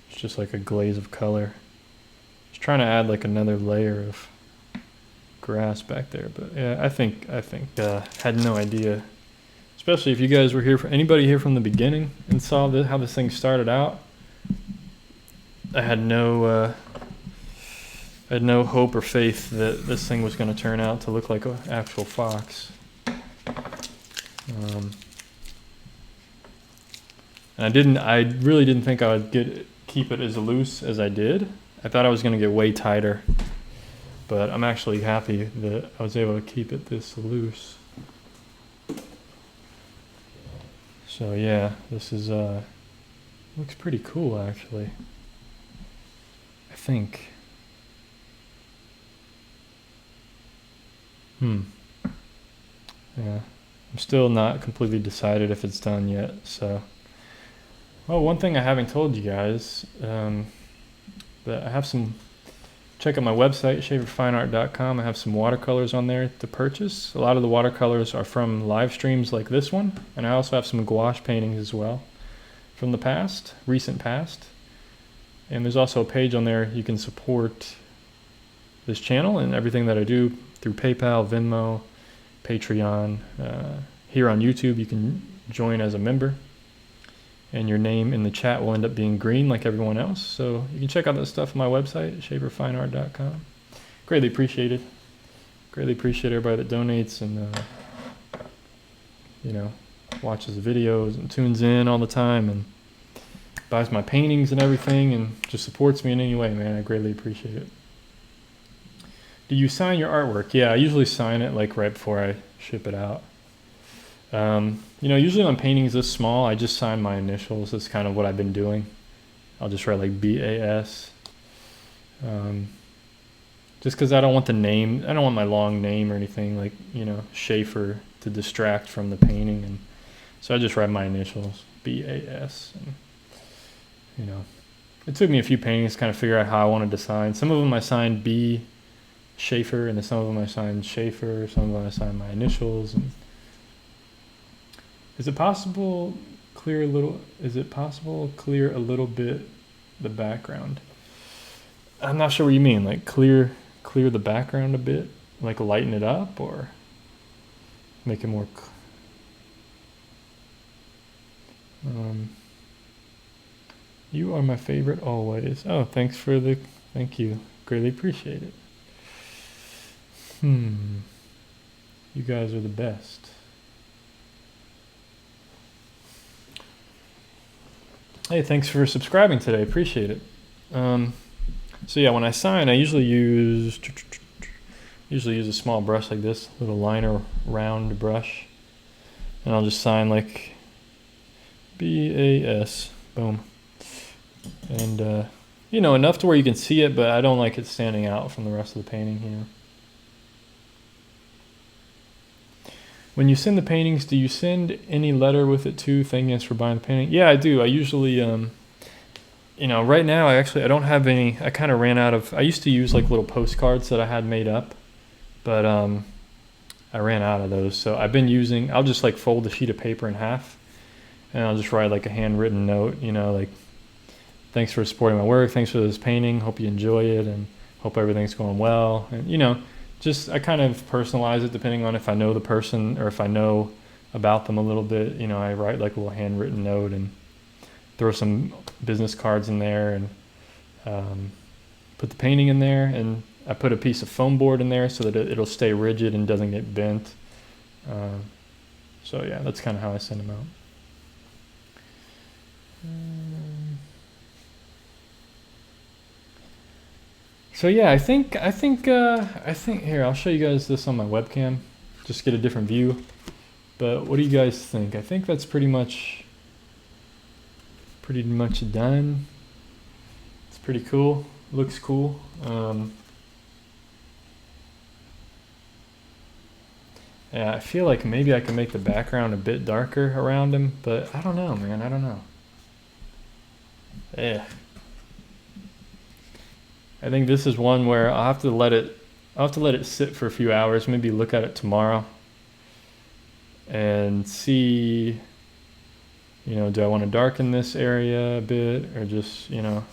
It's just like a glaze of color. Just trying to add like another layer of grass back there, but yeah, I think had no idea. Especially if you guys were here, anybody here from the beginning and saw how this thing started out. I had no hope or faith that this thing was going to turn out to look like an actual fox. And I really didn't think I would keep it as loose as I did. I thought I was going to get way tighter, but I'm actually happy that I was able to keep it this loose. So yeah, this is looks pretty cool actually. I think. Yeah, I'm still not completely decided if it's done yet. So, well, one thing I haven't told you guys, that I have some. Check out my website, shaverfineart.com. I have some watercolors on there to purchase. A lot of the watercolors are from live streams like this one, and I also have some gouache paintings as well from the recent past. And there's also a page on there you can support this channel and everything that I do through PayPal, Venmo, Patreon. Here on YouTube, you can join as a member, and your name in the chat will end up being green like everyone else. So you can check out that stuff on my website, shaverfineart.com. Greatly appreciate it. Greatly appreciate everybody that donates and watches the videos and tunes in all the time and buys my paintings and everything and just supports me in any way, man. I greatly appreciate it. Do you sign your artwork? Yeah, I usually sign it like right before I ship it out. Usually on paintings this small, I just sign my initials. That's kind of what I've been doing. I'll just write like BAS. Just because I don't want the name, I don't want my long name or anything like, Schaefer to distract from the painting. And so I just write my initials, BAS. And, it took me a few paintings to kind of figure out how I wanted to sign. Some of them I signed B. Schaefer, and then some of them I signed Schaefer, some of them I signed my initials. And is it possible clear a little bit the background? I'm not sure what you mean, like clear the background a bit, like lighten it up or make it more you are my favorite always. Oh, thank you. Greatly appreciate it. You guys are the best. Hey, thanks for subscribing today. Appreciate it. So yeah, when I sign, I usually use a small brush like this, little liner round brush, and I'll just sign like BAS. Boom. And enough to where you can see it, but I don't like it standing out from the rest of the painting. When you send the paintings, do you send any letter with it too, thanking us for buying the painting? Yeah, I do. I usually, right now I don't have any. I kind of ran out of. I used to use like little postcards that I had made up, but I ran out of those. So I've been using. I'll just like fold the sheet of paper in half, and I'll just write like a handwritten note. Like, thanks for supporting my work. Thanks for this painting. Hope you enjoy it, and hope everything's going well. And just I kind of personalize it depending on if I know the person or if I know about them a little bit. I write like a little handwritten note and throw some business cards in there and put the painting in there, and I put a piece of foam board in there so that it'll stay rigid and doesn't get bent. So yeah, that's kind of how I send them out. So yeah, I think here, I'll show you guys this on my webcam, just get a different view. But what do you guys think? I think that's pretty much done. It's pretty cool. Looks cool. Yeah, I feel like maybe I can make the background a bit darker around him, but I don't know, man. I don't know. Yeah. I think this is one where I'll have to let it sit for a few hours, maybe look at it tomorrow and see, you know, do I want to darken this area a bit or just, you know,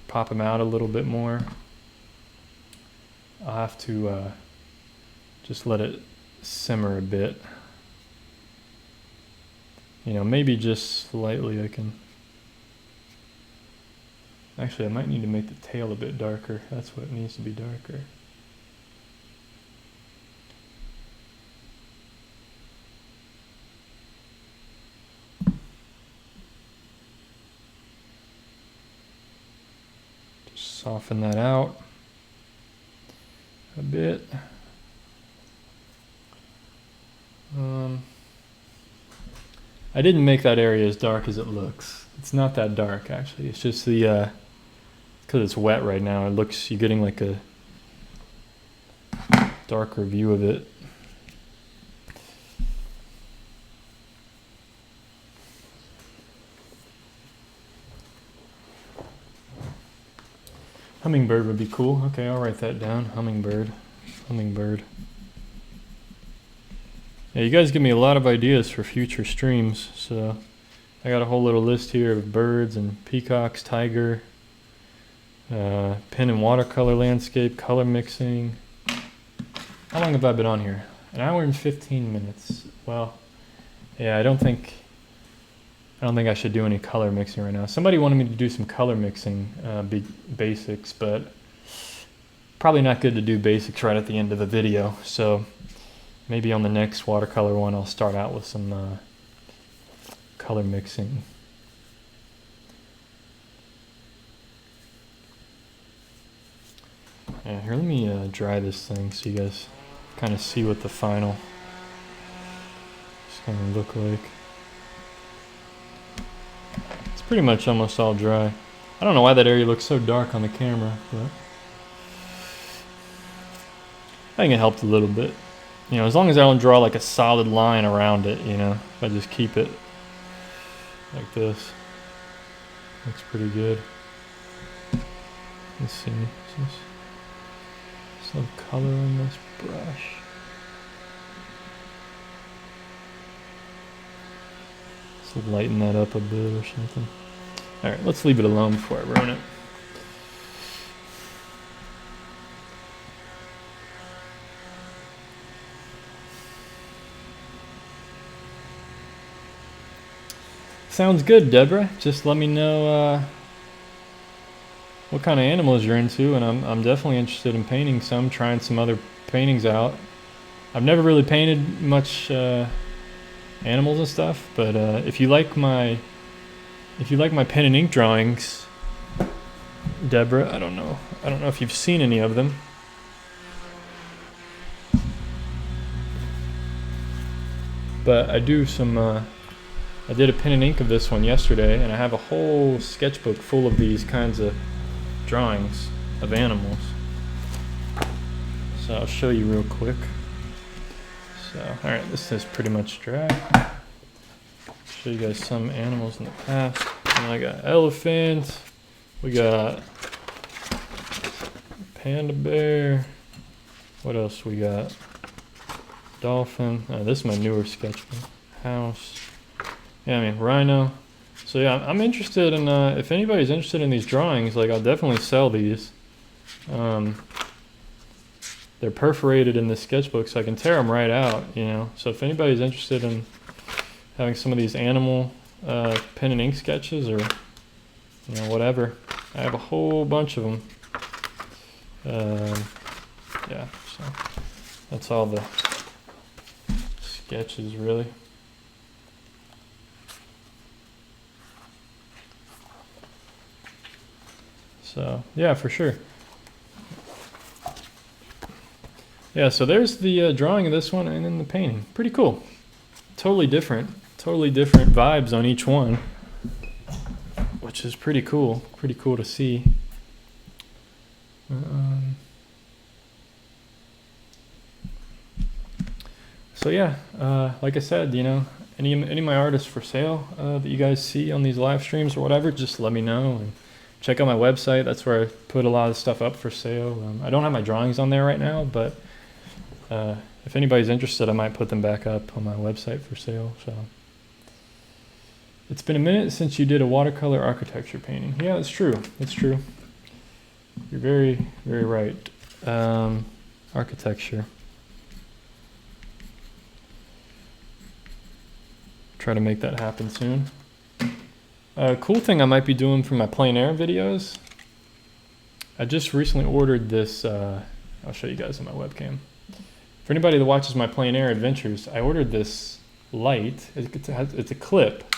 pop them out a little bit more. I'll have to just let it simmer a bit. You know, maybe just slightly I can. Actually, I might need to make the tail a bit darker. That's what needs to be darker. Just soften that out a bit. I didn't make that area as dark as it looks. It's not that dark, actually. It's just the because it's wet right now, it looks, you're getting like a darker view of it. Hummingbird would be cool. Okay, I'll write that down. Hummingbird. Yeah, you guys give me a lot of ideas for future streams, so I got a whole little list here of birds and peacocks, tiger, pen and watercolor landscape, color mixing. How long have I been on here? 1 hour and 15 minutes. Well, yeah, I don't think I should do any color mixing right now. Somebody wanted me to do some color mixing, basics, but probably not good to do basics right at the end of the video. So maybe on the next watercolor one, I'll start out with some color mixing. Yeah, here, let me dry this thing so you guys kind of see what the final is going to look like. It's pretty much almost all dry. I don't know why that area looks so dark on the camera, but I think it helped a little bit. You know, as long as I don't draw like a solid line around it, you know, if I just keep it like this, looks pretty good. Let's see, some color on this brush. Let's lighten that up a bit or something. All right, let's leave it alone before I ruin it. Sounds good, Deborah. Just let me know what kind of animals you're into, and I'm definitely interested in painting some, trying some other paintings out. I've never really painted much animals and stuff, but if you like my pen and ink drawings, Deborah, I don't know if you've seen any of them. But I do some I did a pen and ink of this one yesterday, and I have a whole sketchbook full of these kinds of drawings of animals. So I'll show you real quick. So, alright, this is pretty much dry. Show you guys some animals in the past. And I got elephant, we got panda bear, what else we got? Dolphin, this is my newer sketchbook. House, yeah, I mean, rhino. So yeah, I'm interested in, if anybody's interested in these drawings, like I'll definitely sell these. They're perforated in this sketchbook, so I can tear them right out, you know. So if anybody's interested in having some of these animal pen and ink sketches, or you know, whatever, I have a whole bunch of them. Yeah, so that's all the sketches, really. So yeah, for sure. Yeah, so there's the drawing of this one and then the painting. Pretty cool. Totally different vibes on each one, which is pretty cool to see. So yeah, like I said, you know, any of my artists for sale that you guys see on these live streams or whatever, just let me know and check out my website. That's where I put a lot of stuff up for sale. I don't have my drawings on there right now, but if anybody's interested, I might put them back up on my website for sale. So it's been a minute since you did a watercolor architecture painting. Yeah, it's true. It's true. You're very, very right. Architecture. Try to make that happen soon. Cool thing I might be doing for my plein air videos. I just recently ordered this. I'll show you guys on my webcam. For anybody that watches my plein air adventures, I ordered this light. It's a clip,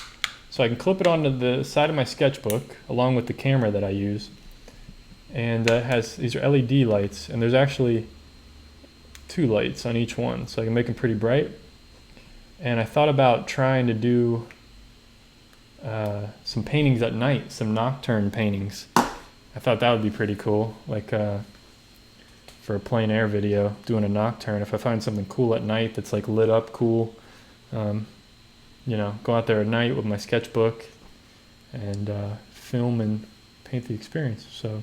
so I can clip it onto the side of my sketchbook along with the camera that I use. And these are LED lights, and there's actually 2 lights on each one, so I can make them pretty bright. And I thought about trying to do some paintings at night, some nocturne paintings. I thought that would be pretty cool, like for a plein air video, doing a nocturne. If I find something cool at night that's like lit up cool, you know, go out there at night with my sketchbook and film and paint the experience. So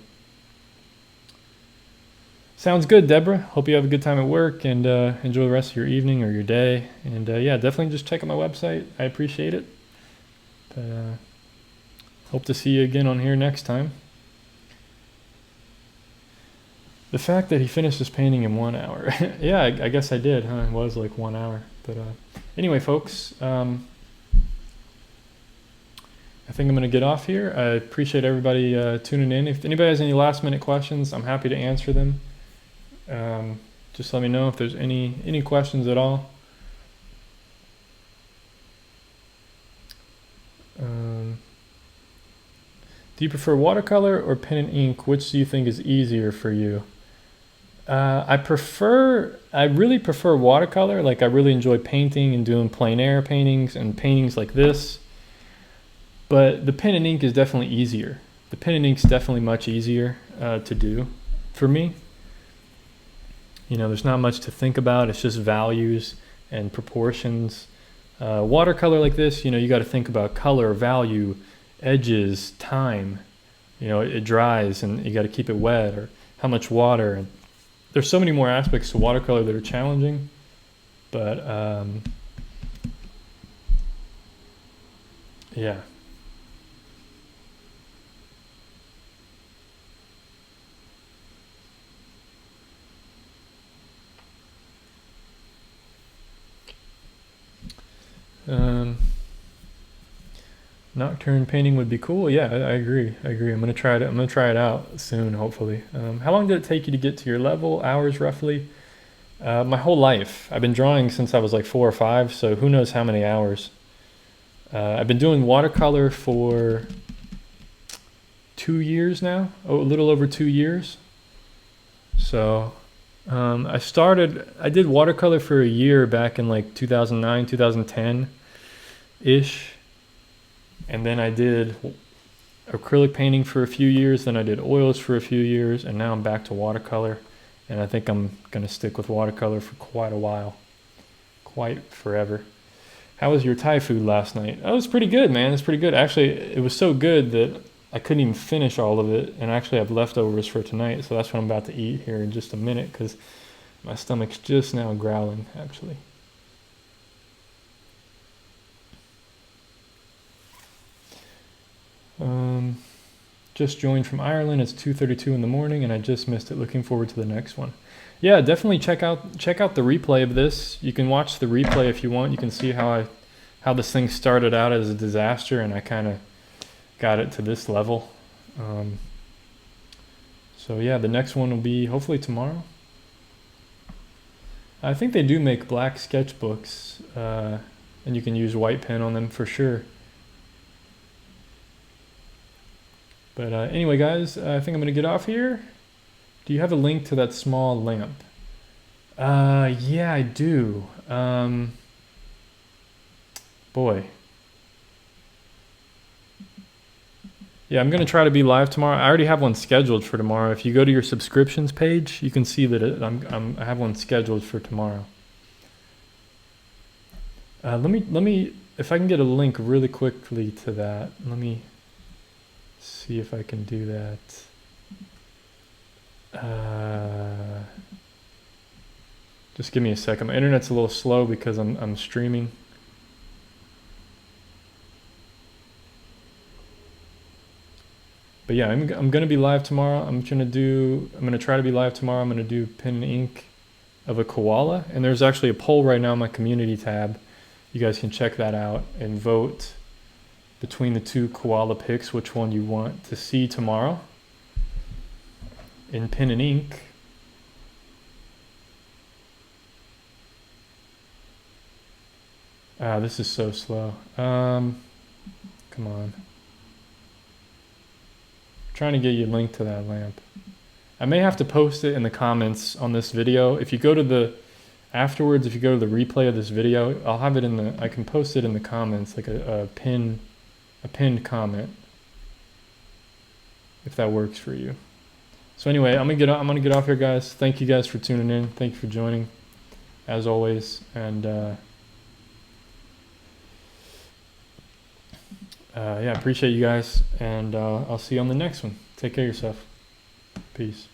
sounds good, Deborah. Hope you have a good time at work and enjoy the rest of your evening or your day. And yeah, definitely just check out my website. I appreciate it. But hope to see you again on here next time. The fact that he finished his painting in 1 hour. Yeah, I guess I did, huh? It was like 1 hour. But anyway, folks, I think I'm going to get off here. I appreciate everybody tuning in. If anybody has any last minute questions, I'm happy to answer them. Just let me know if there's any questions at all. Do you prefer watercolor or pen and ink? Which do you think is easier for you? I really prefer watercolor. Like, I really enjoy painting and doing plein air paintings and paintings like this. But the pen and ink is definitely easier. The pen and ink's definitely much easier to do for me. You know, there's not much to think about. It's just values and proportions. Watercolor like this, you know, you got to think about color, value, edges, time. You know, it dries and you got to keep it wet, or how much water. And there's so many more aspects to watercolor that are challenging. But yeah. Nocturne painting would be cool. Yeah, I agree. I'm gonna try it. I'm gonna try it out soon, hopefully. How long did it take you to get to your level? Hours, roughly? My whole life. I've been drawing since I was like 4 or 5, so who knows how many hours. I've been doing watercolor for 2 years now. Oh, a little over 2 years. So I did watercolor for a year back in like 2009, 2010-ish. And then I did acrylic painting for a few years, then I did oils for a few years, and now I'm back to watercolor. And I think I'm going to stick with watercolor for quite a while. Quite forever. How was your Thai food last night? Oh, it was pretty good, man. It's pretty good. Actually, it was so good that I couldn't even finish all of it, and I actually have leftovers for tonight, so that's what I'm about to eat here in just a minute, because my stomach's just now growling, actually. Just joined from Ireland. It's 2:32 in the morning, and I just missed it. Looking forward to the next one. Yeah, definitely check out the replay of this. You can watch the replay if you want. You can see how this thing started out as a disaster, and I kind of got it to this level. So yeah, the next one will be hopefully tomorrow. I think they do make black sketchbooks, and you can use white pen on them for sure. But anyway, guys, I think I'm gonna get off here. Do you have a link to that small lamp? Yeah, I do. Boy. Yeah, I'm gonna try to be live tomorrow. I already have one scheduled for tomorrow. If you go to your subscriptions page, you can see that I have one scheduled for tomorrow. Let me, if I can get a link really quickly to that. Let me see if I can do that. Just give me a second. My internet's a little slow because I'm streaming. But yeah, I'm gonna be live tomorrow. I'm gonna try to be live tomorrow. I'm gonna do pen and ink of a koala, and there's actually a poll right now in my community tab. You guys can check that out and vote between the two koala pics which one you want to see tomorrow in pen and ink. This is so slow. Come on. Trying to get you a link to that lamp. I may have to post it in the comments on this video. If you go to the afterwards, if you go to the replay of this video, I'll have it I can post it in the comments, like a pinned comment, if that works for you. So anyway, I'm gonna get off here, guys. Thank you guys for tuning in. Thank you for joining, as always, and yeah, appreciate you guys, and I'll see you on the next one. Take care of yourself. Peace.